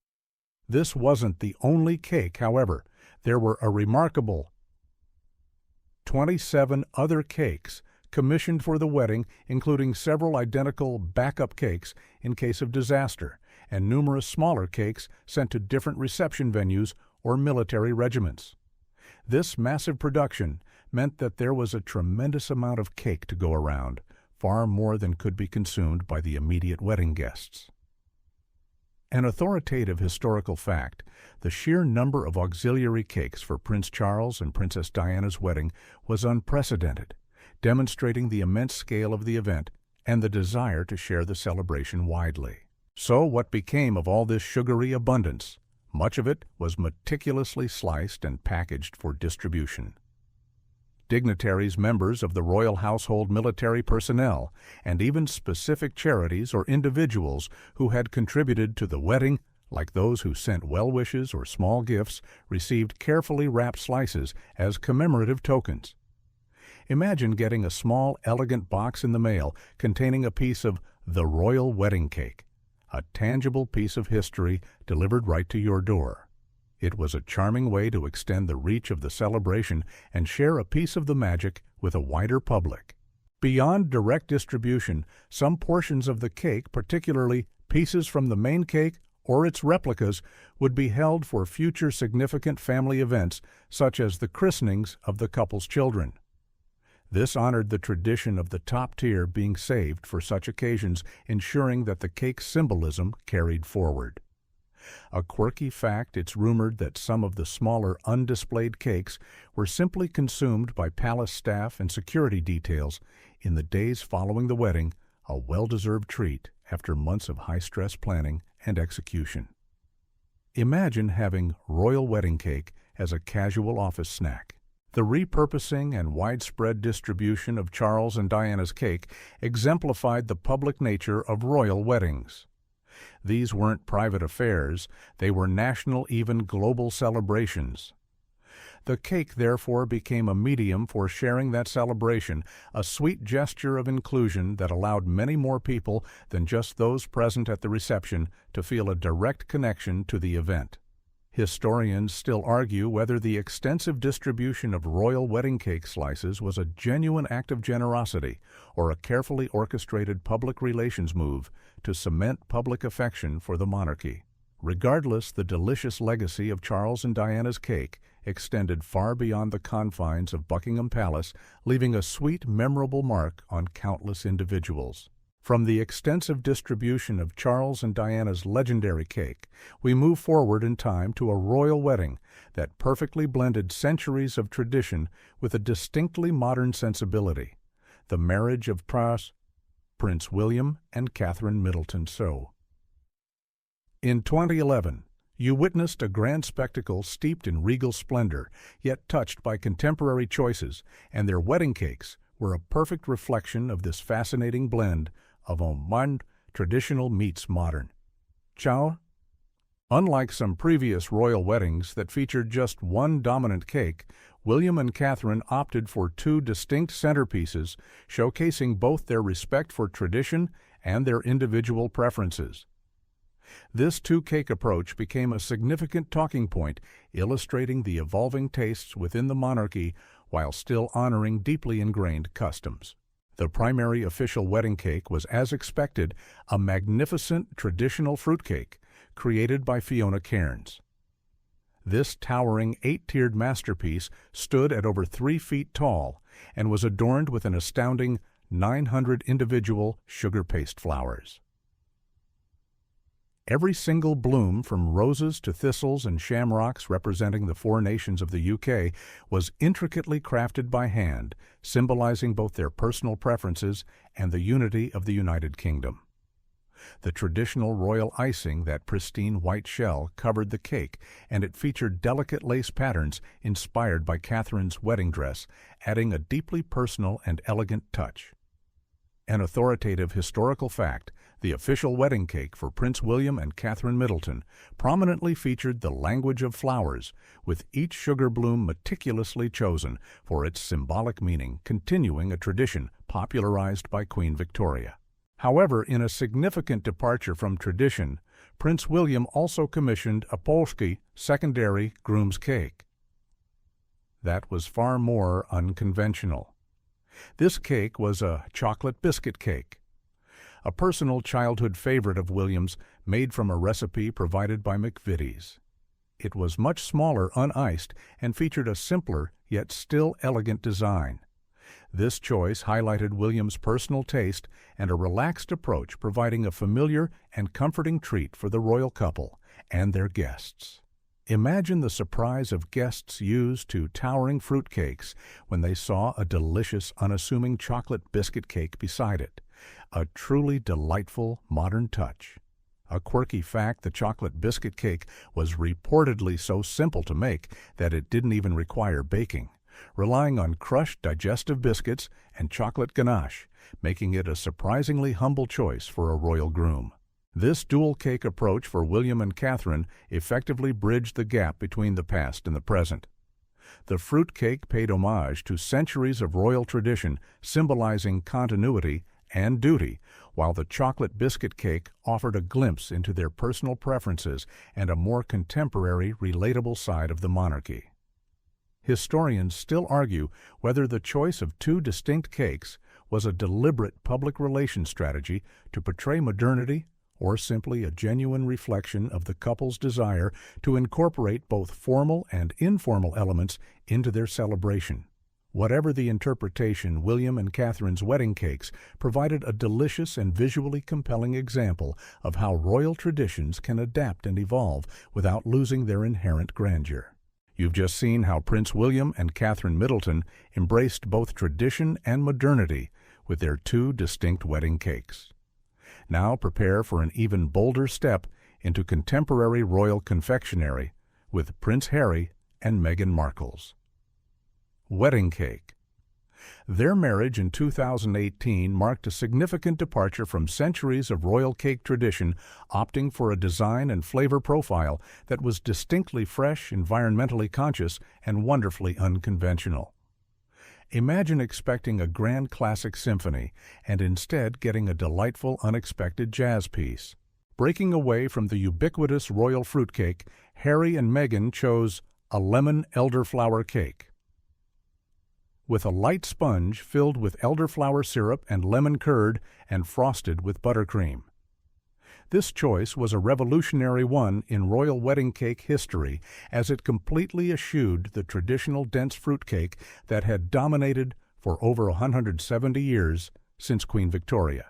This wasn't the only cake, however. There were a remarkable 27 other cakes commissioned for the wedding, including several identical backup cakes in case of disaster, and numerous smaller cakes sent to different reception venues or military regiments. This massive production meant that there was a tremendous amount of cake to go around, far more than could be consumed by the immediate wedding guests. An authoritative historical fact, the sheer number of auxiliary cakes for Prince Charles and Princess Diana's wedding was unprecedented, demonstrating the immense scale of the event and the desire to share the celebration widely. So what became of all this sugary abundance? Much of it was meticulously sliced and packaged for distribution. Dignitaries, members of the royal household, military personnel, and even specific charities or individuals who had contributed to the wedding, like those who sent well wishes or small gifts, received carefully wrapped slices as commemorative tokens. Imagine getting a small, elegant box in the mail containing a piece of the royal wedding cake, a tangible piece of history delivered right to your door. It was a charming way to extend the reach of the celebration and share a piece of the magic with a wider public. Beyond direct distribution, some portions of the cake, particularly pieces from the main cake or its replicas, would be held for future significant family events, such as the christenings of the couple's children. This honored the tradition of the top tier being saved for such occasions, ensuring that the cake's symbolism carried forward. A quirky fact, it's rumored that some of the smaller undisplayed cakes were simply consumed by palace staff and security details in the days following the wedding, a well-deserved treat after months of high-stress planning and execution. Imagine having royal wedding cake as a casual office snack. The repurposing and widespread distribution of Charles and Diana's cake exemplified the public nature of royal weddings. These weren't private affairs, they were national, even global celebrations. The cake therefore became a medium for sharing that celebration, a sweet gesture of inclusion that allowed many more people than just those present at the reception to feel a direct connection to the event. Historians still argue whether the extensive distribution of royal wedding cake slices was a genuine act of generosity or a carefully orchestrated public relations move to cement public affection for the monarchy. Regardless, the delicious legacy of Charles and Diana's cake extended far beyond the confines of Buckingham Palace, leaving a sweet, memorable mark on countless individuals. From the extensive distribution of Charles and Diana's legendary cake, we move forward in time to a royal wedding that perfectly blended centuries of tradition with a distinctly modern sensibility, the marriage of Prince William and Catherine Middleton-So. In 2011, you witnessed a grand spectacle steeped in regal splendor, yet touched by contemporary choices, and their wedding cakes were a perfect reflection of this fascinating blend of traditional meets modern. Unlike some previous royal weddings that featured just one dominant cake, William and Catherine opted for two distinct centerpieces, showcasing both their respect for tradition and their individual preferences. This two-cake approach became a significant talking point, illustrating the evolving tastes within the monarchy while still honoring deeply ingrained customs. The primary official wedding cake was, as expected, a magnificent traditional fruitcake created by Fiona Cairns. This towering 8-tiered masterpiece stood at over 3 feet tall and was adorned with an astounding 900 individual sugar paste flowers. Every single bloom, from roses to thistles and shamrocks representing the 4 nations of the UK, was intricately crafted by hand, symbolizing both their personal preferences and the unity of the United Kingdom. The traditional royal icing, that pristine white shell, covered the cake, and it featured delicate lace patterns inspired by Catherine's wedding dress, adding a deeply personal and elegant touch. An authoritative historical fact, the official wedding cake for Prince William and Catherine Middleton prominently featured the language of flowers, with each sugar bloom meticulously chosen for its symbolic meaning, continuing a tradition popularized by Queen Victoria. However, in a significant departure from tradition, Prince William also commissioned a Polski secondary groom's cake. That was far more unconventional. This cake was a chocolate biscuit cake, a personal childhood favorite of William's, made from a recipe provided by McVitie's. It was much smaller uniced and featured a simpler yet still elegant design. This choice highlighted William's personal taste and a relaxed approach, providing a familiar and comforting treat for the royal couple and their guests. Imagine the surprise of guests used to towering fruitcakes when they saw a delicious, unassuming chocolate biscuit cake beside it. A truly delightful modern touch. A quirky fact, the chocolate biscuit cake was reportedly so simple to make that it didn't even require baking, relying on crushed digestive biscuits and chocolate ganache, making it a surprisingly humble choice for a royal groom. This dual cake approach for William and Catherine effectively bridged the gap between the past and the present. The fruit cake paid homage to centuries of royal tradition, symbolizing continuity and duty, while the chocolate biscuit cake offered a glimpse into their personal preferences and a more contemporary, relatable side of the monarchy. Historians still argue whether the choice of 2 distinct cakes was a deliberate public relations strategy to portray modernity or simply a genuine reflection of the couple's desire to incorporate both formal and informal elements into their celebration. Whatever the interpretation, William and Catherine's wedding cakes provided a delicious and visually compelling example of how royal traditions can adapt and evolve without losing their inherent grandeur. You've just seen how Prince William and Catherine Middleton embraced both tradition and modernity with their 2 distinct wedding cakes. Now prepare for an even bolder step into contemporary royal confectionery with Prince Harry and Meghan Markle's wedding cake. Their marriage in 2018 marked a significant departure from centuries of royal cake tradition, opting for a design and flavor profile that was distinctly fresh, environmentally conscious, and wonderfully unconventional. Imagine expecting a grand classic symphony and instead getting a delightful, unexpected jazz piece. Breaking away from the ubiquitous royal fruitcake, Harry and Meghan chose a lemon elderflower cake. With a light sponge filled with elderflower syrup and lemon curd and frosted with buttercream. This choice was a revolutionary one in royal wedding cake history, as it completely eschewed the traditional dense fruitcake that had dominated for over 170 years since Queen Victoria.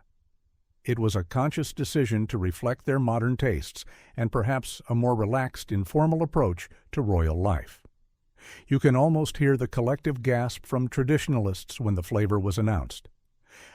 It was a conscious decision to reflect their modern tastes and perhaps a more relaxed, informal approach to royal life. You can almost hear the collective gasp from traditionalists when the flavor was announced.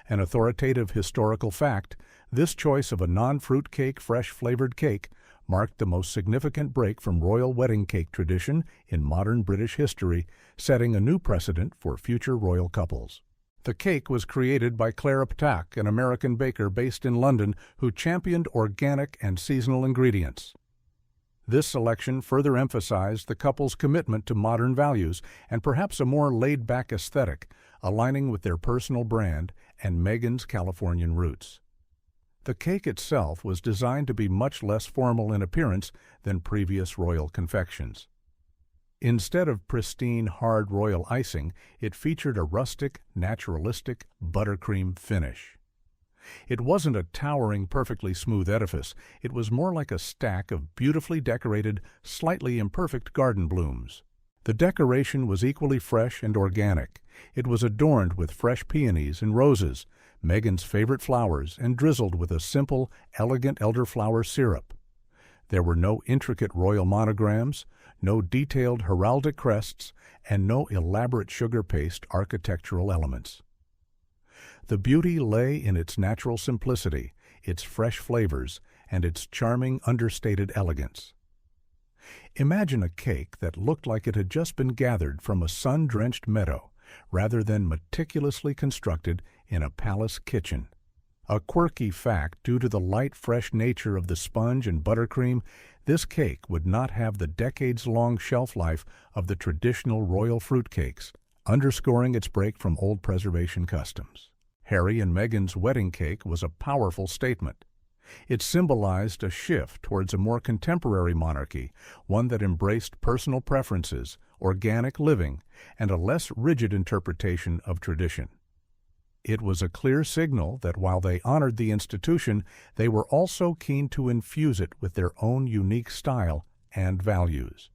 An authoritative historical fact, this choice of a non-fruit cake, fresh-flavored cake marked the most significant break from royal wedding cake tradition in modern British history, setting a new precedent for future royal couples. The cake was created by Clara Ptak, an American baker based in London who championed organic and seasonal ingredients. This selection further emphasized the couple's commitment to modern values and perhaps a more laid-back aesthetic, aligning with their personal brand and Meghan's Californian roots. The cake itself was designed to be much less formal in appearance than previous royal confections. Instead of pristine, hard royal icing, it featured a rustic, naturalistic buttercream finish. It wasn't a towering, perfectly smooth edifice. It was more like a stack of beautifully decorated, slightly imperfect garden blooms. The decoration was equally fresh and organic. It was adorned with fresh peonies and roses, Meghan's favorite flowers, and drizzled with a simple, elegant elderflower syrup. There were no intricate royal monograms, no detailed heraldic crests, and no elaborate sugar paste architectural elements. The beauty lay in its natural simplicity, its fresh flavors, and its charming understated elegance. Imagine a cake that looked like it had just been gathered from a sun-drenched meadow, rather than meticulously constructed in a palace kitchen. A quirky fact, due to the light, fresh nature of the sponge and buttercream, this cake would not have the decades-long shelf life of the traditional royal fruitcakes, underscoring its break from old preservation customs. Harry and Meghan's wedding cake was a powerful statement. It symbolized a shift towards a more contemporary monarchy, one that embraced personal preferences, organic living, and a less rigid interpretation of tradition. It was a clear signal that while they honored the institution, they were also keen to infuse it with their own unique style and values.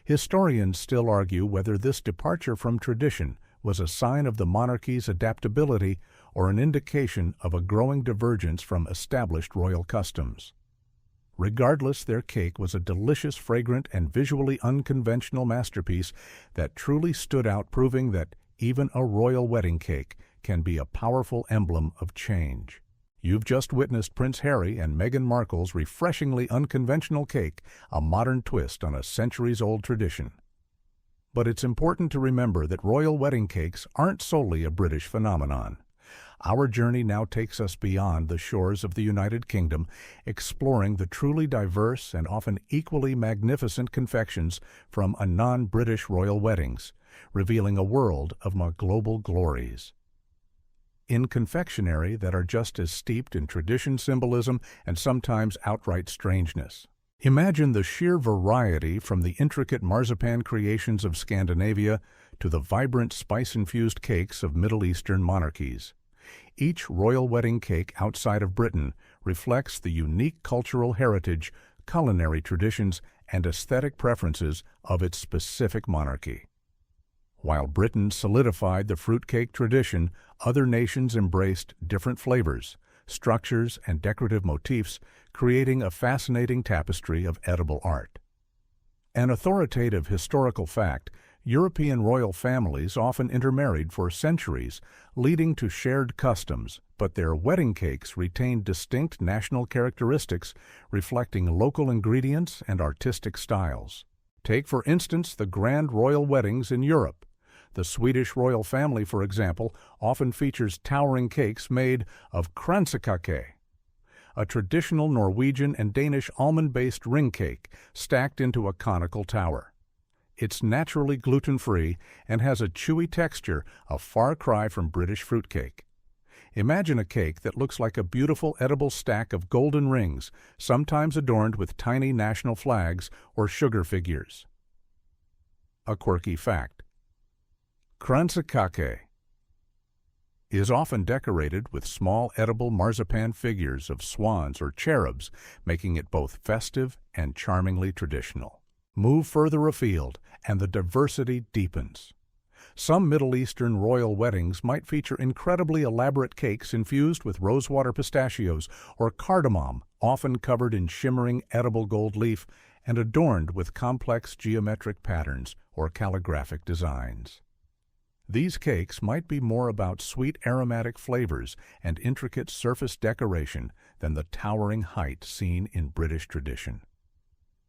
Historians still argue whether this departure from tradition was a sign of the monarchy's adaptability or an indication of a growing divergence from established royal customs. Regardless, their cake was a delicious, fragrant, and visually unconventional masterpiece that truly stood out, proving that even a royal wedding cake can be a powerful emblem of change. You've just witnessed Prince Harry and Meghan Markle's refreshingly unconventional cake, a modern twist on a centuries-old tradition. But it's important to remember that royal wedding cakes aren't solely a British phenomenon. Our journey now takes us beyond the shores of the United Kingdom, exploring the truly diverse and often equally magnificent confections from a non-British royal weddings, revealing a world of more global glories. In confectionery that are just as steeped in tradition, symbolism, and sometimes outright strangeness. Imagine the sheer variety from the intricate marzipan creations of Scandinavia to the vibrant spice-infused cakes of Middle Eastern monarchies. Each royal wedding cake outside of Britain reflects the unique cultural heritage, culinary traditions, and aesthetic preferences of its specific monarchy. While Britain solidified the fruitcake tradition, other nations embraced different flavors, structures, and decorative motifs, creating a fascinating tapestry of edible art. An authoritative historical fact, European royal families often intermarried for centuries, leading to shared customs, but their wedding cakes retained distinct national characteristics, reflecting local ingredients and artistic styles. Take, for instance, the grand royal weddings in Europe. The Swedish royal family, for example, often features towering cakes made of kransekake, a traditional Norwegian and Danish almond-based ring cake stacked into a conical tower. It's naturally gluten-free and has a chewy texture, a far cry from British fruitcake. Imagine a cake that looks like a beautiful edible stack of golden rings, sometimes adorned with tiny national flags or sugar figures. A quirky fact: kransekake is often decorated with small edible marzipan figures of swans or cherubs, making it both festive and charmingly traditional. Move further afield, and the diversity deepens. Some Middle Eastern royal weddings might feature incredibly elaborate cakes infused with rosewater pistachios or cardamom, often covered in shimmering edible gold leaf and adorned with complex geometric patterns or calligraphic designs. These cakes might be more about sweet aromatic flavors and intricate surface decoration than the towering height seen in British tradition.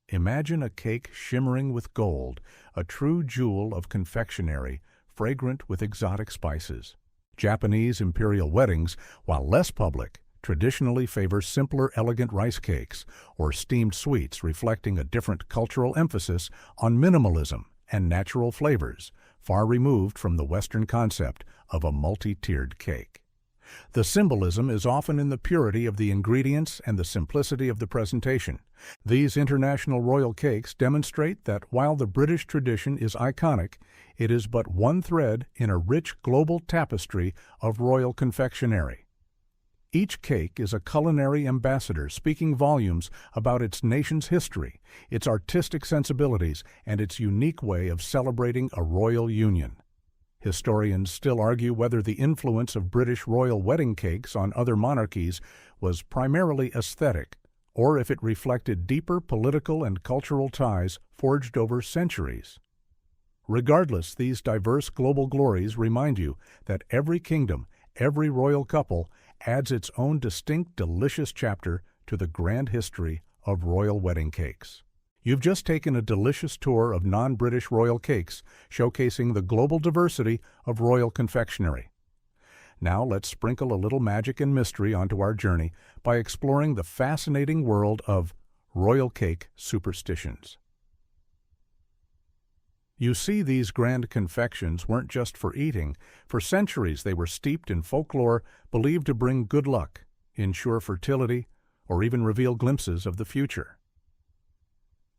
Imagine a cake shimmering with gold, a true jewel of confectionery, fragrant with exotic spices. Japanese imperial weddings, while less public, traditionally favor simpler, elegant rice cakes or steamed sweets, reflecting a different cultural emphasis on minimalism and natural flavors, far removed from the Western concept of a multi-tiered cake. The symbolism is often in the purity of the ingredients and the simplicity of the presentation. These international royal cakes demonstrate that while the British tradition is iconic, it is but one thread in a rich global tapestry of royal confectionery. Each cake is a culinary ambassador speaking volumes about its nation's history, its artistic sensibilities, and its unique way of celebrating a royal union. Historians still argue whether the influence of British royal wedding cakes on other monarchies was primarily aesthetic or if it reflected deeper political and cultural ties forged over centuries. Regardless, these diverse global glories remind you that every kingdom, every royal couple, adds its own distinct, delicious chapter to the grand history of royal wedding cakes. You've just taken a delicious tour of non-British royal cakes, showcasing the global diversity of royal confectionery. Now let's sprinkle a little magic and mystery onto our journey by exploring the fascinating world of royal cake superstitions. You see, these grand confections weren't just for eating. For centuries they were steeped in folklore believed to bring good luck, ensure fertility, or even reveal glimpses of the future.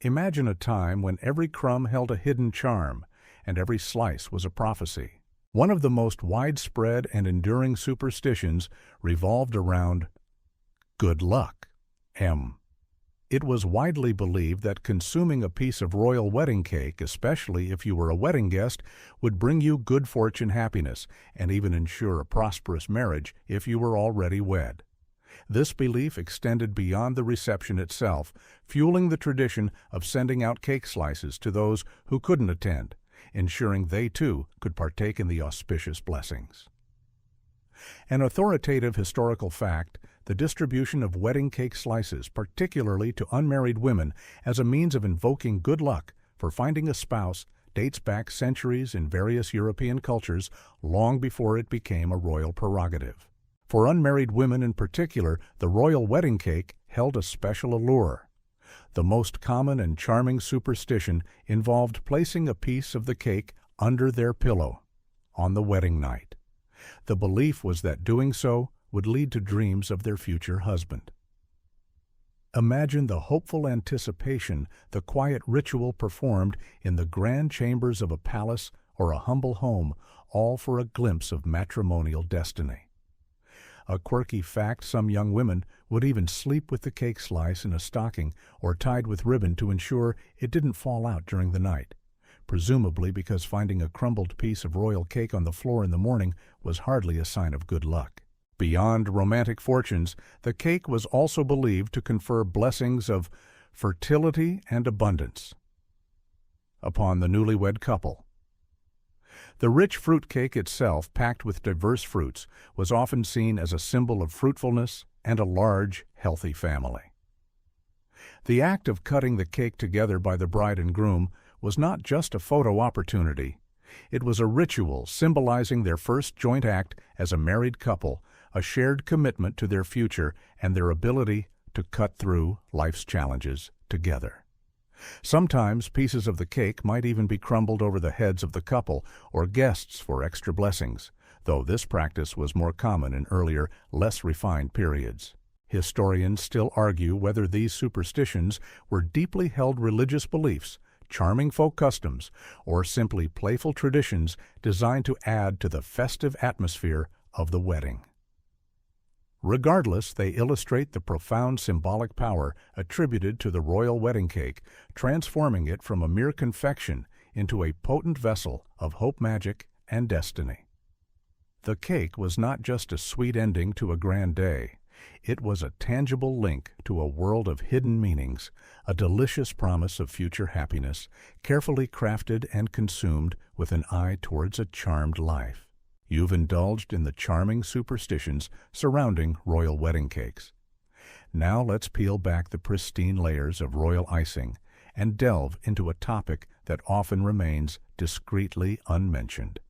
Imagine a time when every crumb held a hidden charm, and every slice was a prophecy. One of the most widespread and enduring superstitions revolved around good luck. It was widely believed that consuming a piece of royal wedding cake, especially if you were a wedding guest, would bring you good fortune, happiness, and even ensure a prosperous marriage if you were already wed. This belief extended beyond the reception itself, fueling the tradition of sending out cake slices to those who couldn't attend, ensuring they too could partake in the auspicious blessings. An authoritative historical fact, the distribution of wedding cake slices, particularly to unmarried women, as a means of invoking good luck for finding a spouse, dates back centuries in various European cultures, long before it became a royal prerogative. For unmarried women in particular, the royal wedding cake held a special allure. The most common and charming superstition involved placing a piece of the cake under their pillow on the wedding night. The belief was that doing so would lead to dreams of their future husband. Imagine the hopeful anticipation, the quiet ritual performed in the grand chambers of a palace or a humble home, all for a glimpse of matrimonial destiny. A quirky fact, some young women would even sleep with the cake slice in a stocking or tied with ribbon to ensure it didn't fall out during the night, presumably because finding a crumbled piece of royal cake on the floor in the morning was hardly a sign of good luck. Beyond romantic fortunes, the cake was also believed to confer blessings of fertility and abundance upon the newlywed couple. The rich fruit cake itself, packed with diverse fruits, was often seen as a symbol of fruitfulness and a large, healthy family. The act of cutting the cake together by the bride and groom was not just a photo opportunity. It was a ritual symbolizing their first joint act as a married couple, a shared commitment to their future and their ability to cut through life's challenges together. Sometimes pieces of the cake might even be crumbled over the heads of the couple or guests for extra blessings, though this practice was more common in earlier, less refined periods. Historians still argue whether these superstitions were deeply held religious beliefs, charming folk customs, or simply playful traditions designed to add to the festive atmosphere of the wedding. Regardless, they illustrate the profound symbolic power attributed to the royal wedding cake, transforming it from a mere confection into a potent vessel of hope, magic, and destiny. The cake was not just a sweet ending to a grand day. It was a tangible link to a world of hidden meanings, a delicious promise of future happiness, carefully crafted and consumed with an eye towards a charmed life. You've indulged in the charming superstitions surrounding royal wedding cakes. Now let's peel back the pristine layers of royal icing and delve into a topic that often remains discreetly unmentioned: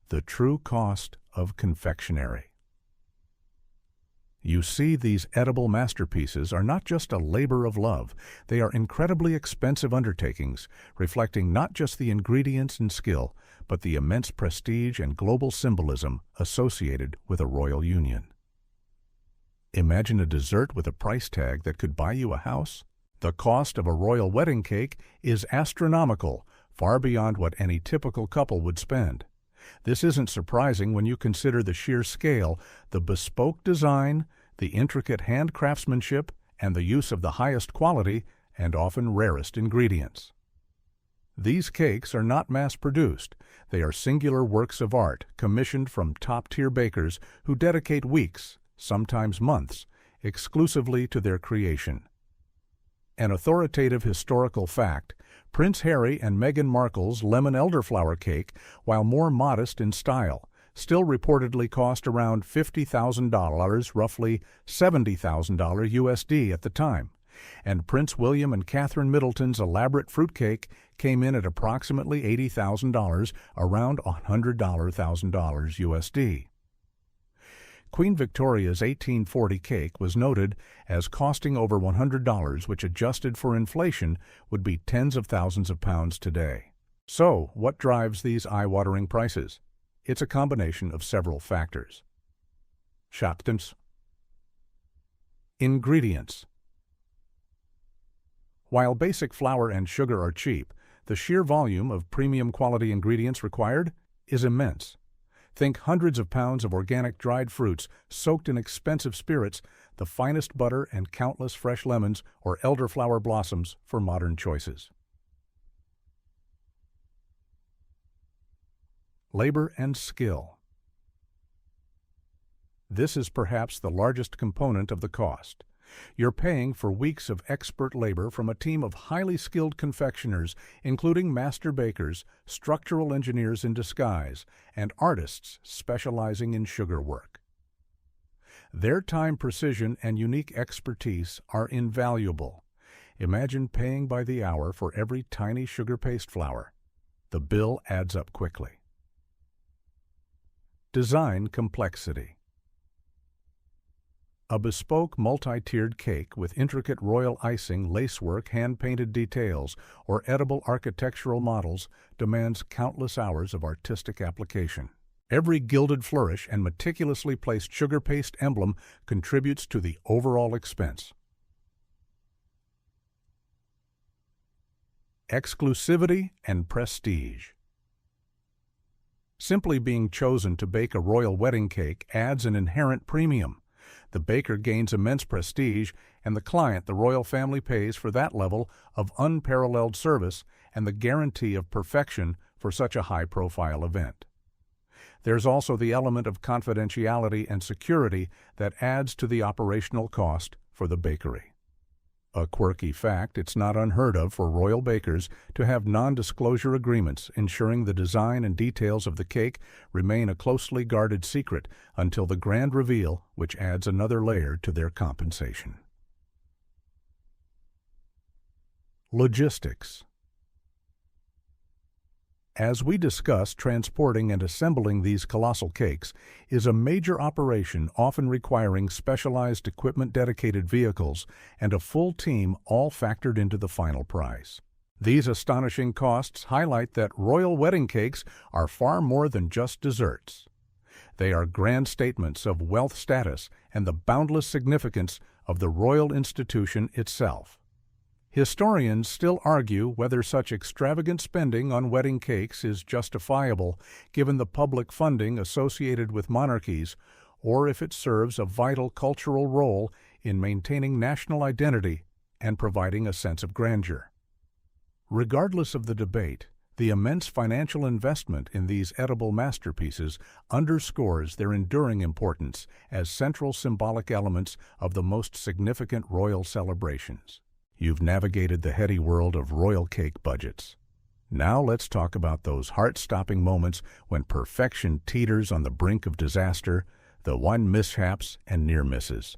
the true cost of confectionery. You see, these edible masterpieces are not just a labor of love. They are incredibly expensive undertakings, reflecting not just the ingredients and skill, but the immense prestige and global symbolism associated with a royal union. Imagine a dessert with a price tag that could buy you a house. The cost of a royal wedding cake is astronomical, far beyond what any typical couple would spend. This isn't surprising when you consider the sheer scale, the bespoke design, the intricate hand craftsmanship, and the use of the highest quality and often rarest ingredients. These cakes are not mass-produced. They are singular works of art commissioned from top-tier bakers who dedicate weeks, sometimes months, exclusively to their creation. An authoritative historical fact, Prince Harry and Meghan Markle's lemon elderflower cake, while more modest in style, still reportedly cost around $50,000, roughly $70,000 USD at the time, and Prince William and Catherine Middleton's elaborate fruitcake came in at approximately $80,000, around $100,000 USD. Queen Victoria's 1840 cake was noted as costing over $100, which adjusted for inflation would be tens of thousands of pounds today. So, what drives these eye-watering prices? It's a combination of several factors. Schachtens. Ingredients. While basic flour and sugar are cheap, the sheer volume of premium quality ingredients required is immense. Think hundreds of pounds of organic dried fruits soaked in expensive spirits, the finest butter, and countless fresh lemons or elderflower blossoms for modern choices. Labor and skill. This is perhaps the largest component of the cost. You're paying for weeks of expert labor from a team of highly skilled confectioners, including master bakers, structural engineers in disguise, and artists specializing in sugar work. Their time, precision, and unique expertise are invaluable. Imagine paying by the hour for every tiny sugar paste flour. The bill adds up quickly. Design complexity. A bespoke multi-tiered cake with intricate royal icing, lacework, hand-painted details, or edible architectural models demands countless hours of artistic application. Every gilded flourish and meticulously placed sugar paste emblem contributes to the overall expense. Exclusivity and prestige. Simply being chosen to bake a royal wedding cake adds an inherent premium. The baker gains immense prestige, and the client, the royal family, pays for that level of unparalleled service and the guarantee of perfection for such a high-profile event. There's also the element of confidentiality and security that adds to the operational cost for the bakery. A quirky fact, it's not unheard of for royal bakers to have non-disclosure agreements ensuring the design and details of the cake remain a closely guarded secret until the grand reveal, which adds another layer to their compensation. Logistics. As we discussed, transporting and assembling these colossal cakes is a major operation often requiring specialized equipment-dedicated vehicles and a full team, all factored into the final price. These astonishing costs highlight that royal wedding cakes are far more than just desserts. They are grand statements of wealth status and the boundless significance of the royal institution itself. Historians still argue whether such extravagant spending on wedding cakes is justifiable given the public funding associated with monarchies, or if it serves a vital cultural role in maintaining national identity and providing a sense of grandeur. Regardless of the debate, the immense financial investment in these edible masterpieces underscores their enduring importance as central symbolic elements of the most significant royal celebrations. You've navigated the heady world of royal cake budgets. Now let's talk about those heart-stopping moments when perfection teeters on the brink of disaster, the one mishaps and near misses,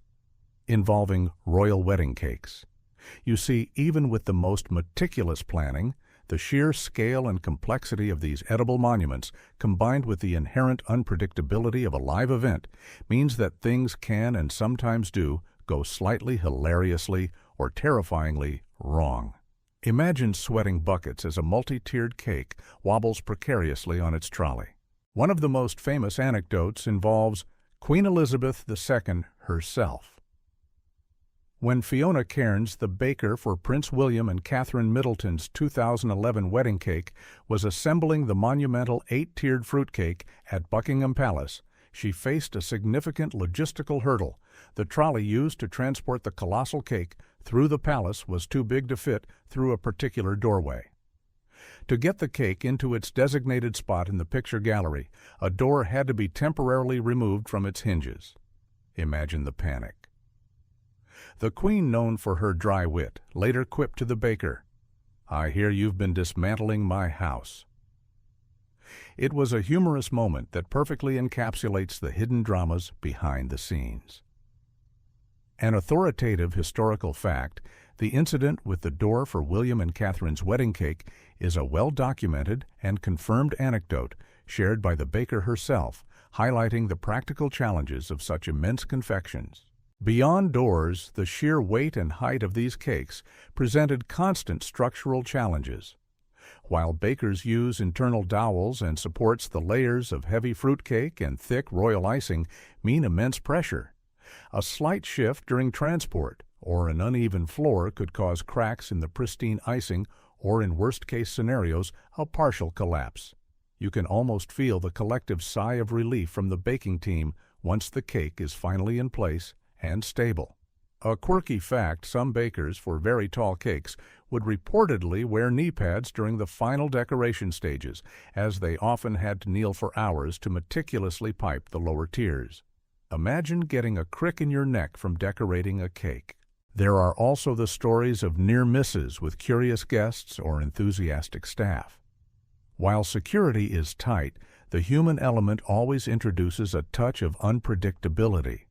involving royal wedding cakes. You see, even with the most meticulous planning, the sheer scale and complexity of these edible monuments, combined with the inherent unpredictability of a live event, means that things can and sometimes do go slightly hilariously or terrifyingly wrong. Imagine sweating buckets as a multi-tiered cake wobbles precariously on its trolley. One of the most famous anecdotes involves Queen Elizabeth II herself. When Fiona Cairns, the baker for Prince William and Catherine Middleton's 2011 wedding cake, was assembling the monumental 8-tiered fruitcake at Buckingham Palace, she faced a significant logistical hurdle. The trolley used to transport the colossal cake through the palace was too big to fit through a particular doorway. To get the cake into its designated spot in the picture gallery, a door had to be temporarily removed from its hinges. Imagine the panic. The queen, known for her dry wit, later quipped to the baker, "I hear you've been dismantling my house." It was a humorous moment that perfectly encapsulates the hidden dramas behind the scenes. An authoritative historical fact, the incident with the door for William and Catherine's wedding cake is a well-documented and confirmed anecdote shared by the baker herself, highlighting the practical challenges of such immense confections. Beyond doors, the sheer weight and height of these cakes presented constant structural challenges. While bakers use internal dowels and supports, the layers of heavy fruitcake and thick royal icing mean immense pressure. A slight shift during transport or an uneven floor could cause cracks in the pristine icing or, in worst-case scenarios, a partial collapse. You can almost feel the collective sigh of relief from the baking team once the cake is finally in place and stable. A quirky fact, some bakers for very tall cakes would reportedly wear knee pads during the final decoration stages, as they often had to kneel for hours to meticulously pipe the lower tiers. Imagine getting a crick in your neck from decorating a cake. There are also the stories of near misses with curious guests or enthusiastic staff. While security is tight, the human element always introduces a touch of unpredictability.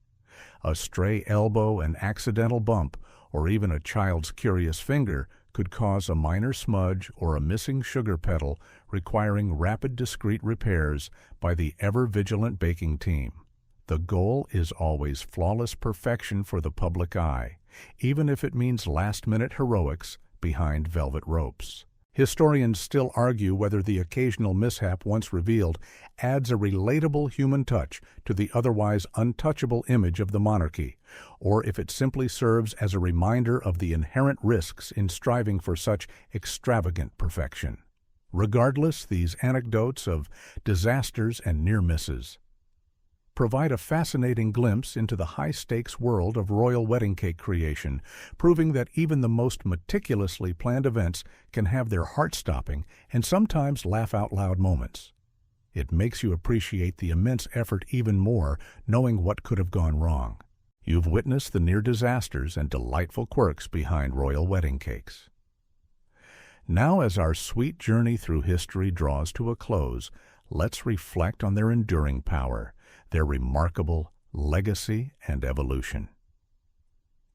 A stray elbow, an accidental bump, or even a child's curious finger could cause a minor smudge or a missing sugar petal, requiring rapid, discreet repairs by the ever-vigilant baking team. The goal is always flawless perfection for the public eye, even if it means last-minute heroics behind velvet ropes. Historians still argue whether the occasional mishap, once revealed, adds a relatable human touch to the otherwise untouchable image of the monarchy, or if it simply serves as a reminder of the inherent risks in striving for such extravagant perfection. Regardless, these anecdotes of disasters and near misses provide a fascinating glimpse into the high-stakes world of royal wedding cake creation, proving that even the most meticulously planned events can have their heart-stopping and sometimes laugh-out-loud moments. It makes you appreciate the immense effort even more, knowing what could have gone wrong. You've witnessed the near disasters and delightful quirks behind royal wedding cakes. Now, as our sweet journey through history draws to a close, let's reflect on their enduring power, their remarkable legacy and evolution,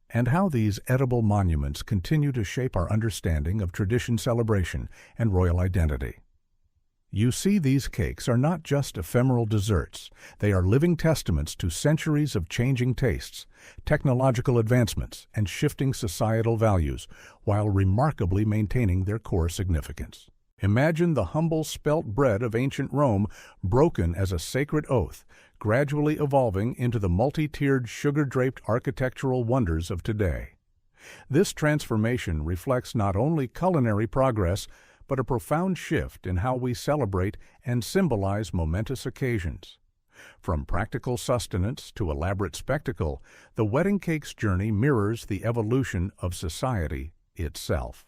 and how these edible monuments continue to shape our understanding of tradition, celebration, and royal identity. You see, these cakes are not just ephemeral desserts. They are living testaments to centuries of changing tastes, technological advancements, and shifting societal values, while remarkably maintaining their core significance. Imagine the humble spelt bread of ancient Rome, broken as a sacred oath, gradually evolving into the multi-tiered, sugar-draped architectural wonders of today. This transformation reflects not only culinary progress, but a profound shift in how we celebrate and symbolize momentous occasions. From practical sustenance to elaborate spectacle, the wedding cake's journey mirrors the evolution of society itself.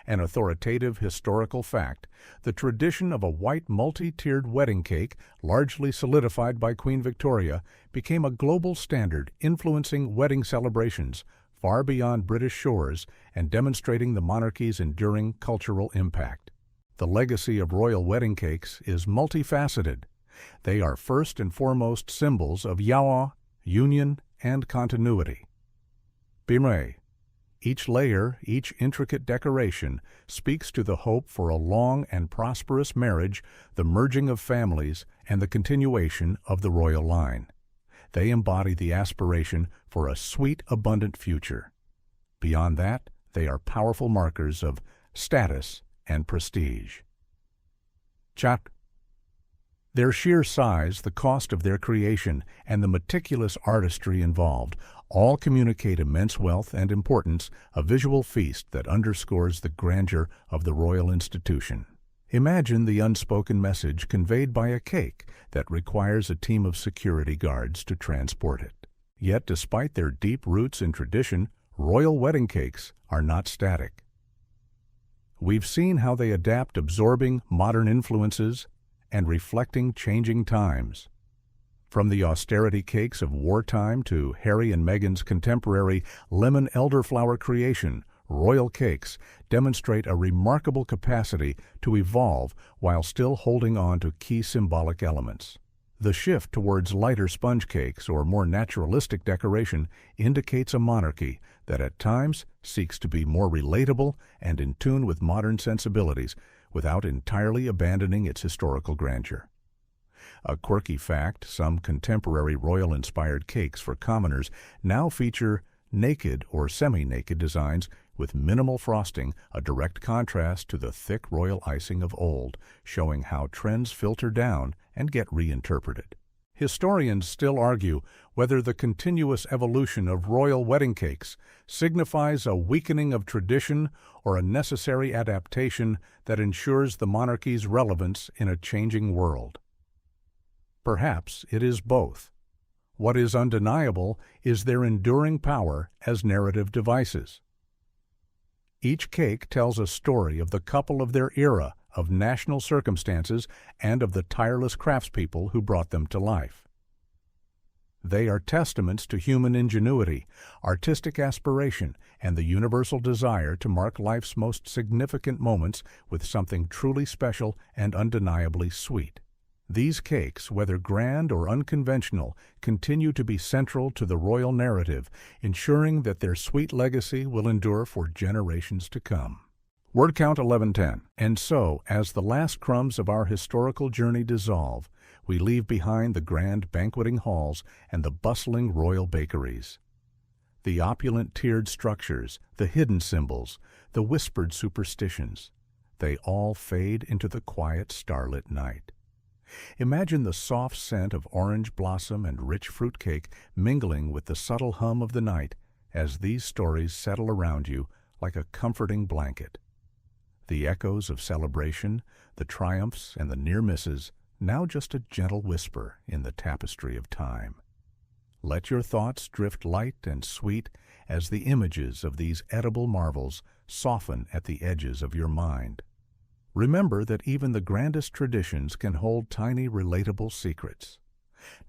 An authoritative historical fact, the tradition of a white multi-tiered wedding cake, largely solidified by Queen Victoria, became a global standard, influencing wedding celebrations far beyond British shores and demonstrating the monarchy's enduring cultural impact. The legacy of royal wedding cakes is multifaceted. They are first and foremost symbols of yawa, union, and continuity. Bimre. Each layer, each intricate decoration, speaks to the hope for a long and prosperous marriage, the merging of families, and the continuation of the royal line. They embody the aspiration for a sweet, abundant future. Beyond that, they are powerful markers of status and prestige. Chat. Their sheer size, the cost of their creation, and the meticulous artistry involved all communicate immense wealth and importance, a visual feast that underscores the grandeur of the royal institution. Imagine the unspoken message conveyed by a cake that requires a team of security guards to transport it. Yet, despite their deep roots in tradition, royal wedding cakes are not static. We've seen how they adapt, absorbing modern influences and reflecting changing times. From the austerity cakes of wartime to Harry and Meghan's contemporary lemon elderflower creation, royal cakes demonstrate a remarkable capacity to evolve while still holding on to key symbolic elements. The shift towards lighter sponge cakes or more naturalistic decoration indicates a monarchy that at times seeks to be more relatable and in tune with modern sensibilities without entirely abandoning its historical grandeur. A quirky fact, some contemporary royal-inspired cakes for commoners now feature naked or semi-naked designs with minimal frosting, a direct contrast to the thick royal icing of old, showing how trends filter down and get reinterpreted. Historians still argue whether the continuous evolution of royal wedding cakes signifies a weakening of tradition or a necessary adaptation that ensures the monarchy's relevance in a changing world. Perhaps it is both. What is undeniable is their enduring power as narrative devices. Each cake tells a story of the couple of their era, of national circumstances, and of the tireless craftspeople who brought them to life. They are testaments to human ingenuity, artistic aspiration, and the universal desire to mark life's most significant moments with something truly special and undeniably sweet. These cakes, whether grand or unconventional, continue to be central to the royal narrative, ensuring that their sweet legacy will endure for generations to come. Word count 1110. And so, as the last crumbs of our historical journey dissolve, we leave behind the grand banqueting halls and the bustling royal bakeries. The opulent tiered structures, the hidden symbols, the whispered superstitions, they all fade into the quiet starlit night. Imagine the soft scent of orange blossom and rich fruitcake mingling with the subtle hum of the night as these stories settle around you like a comforting blanket. The echoes of celebration, the triumphs and the near misses, now just a gentle whisper in the tapestry of time. Let your thoughts drift light and sweet as the images of these edible marvels soften at the edges of your mind. Remember that even the grandest traditions can hold tiny, relatable secrets.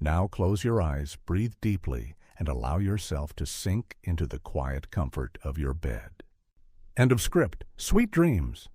Now close your eyes, breathe deeply, and allow yourself to sink into the quiet comfort of your bed. End of script. Sweet dreams.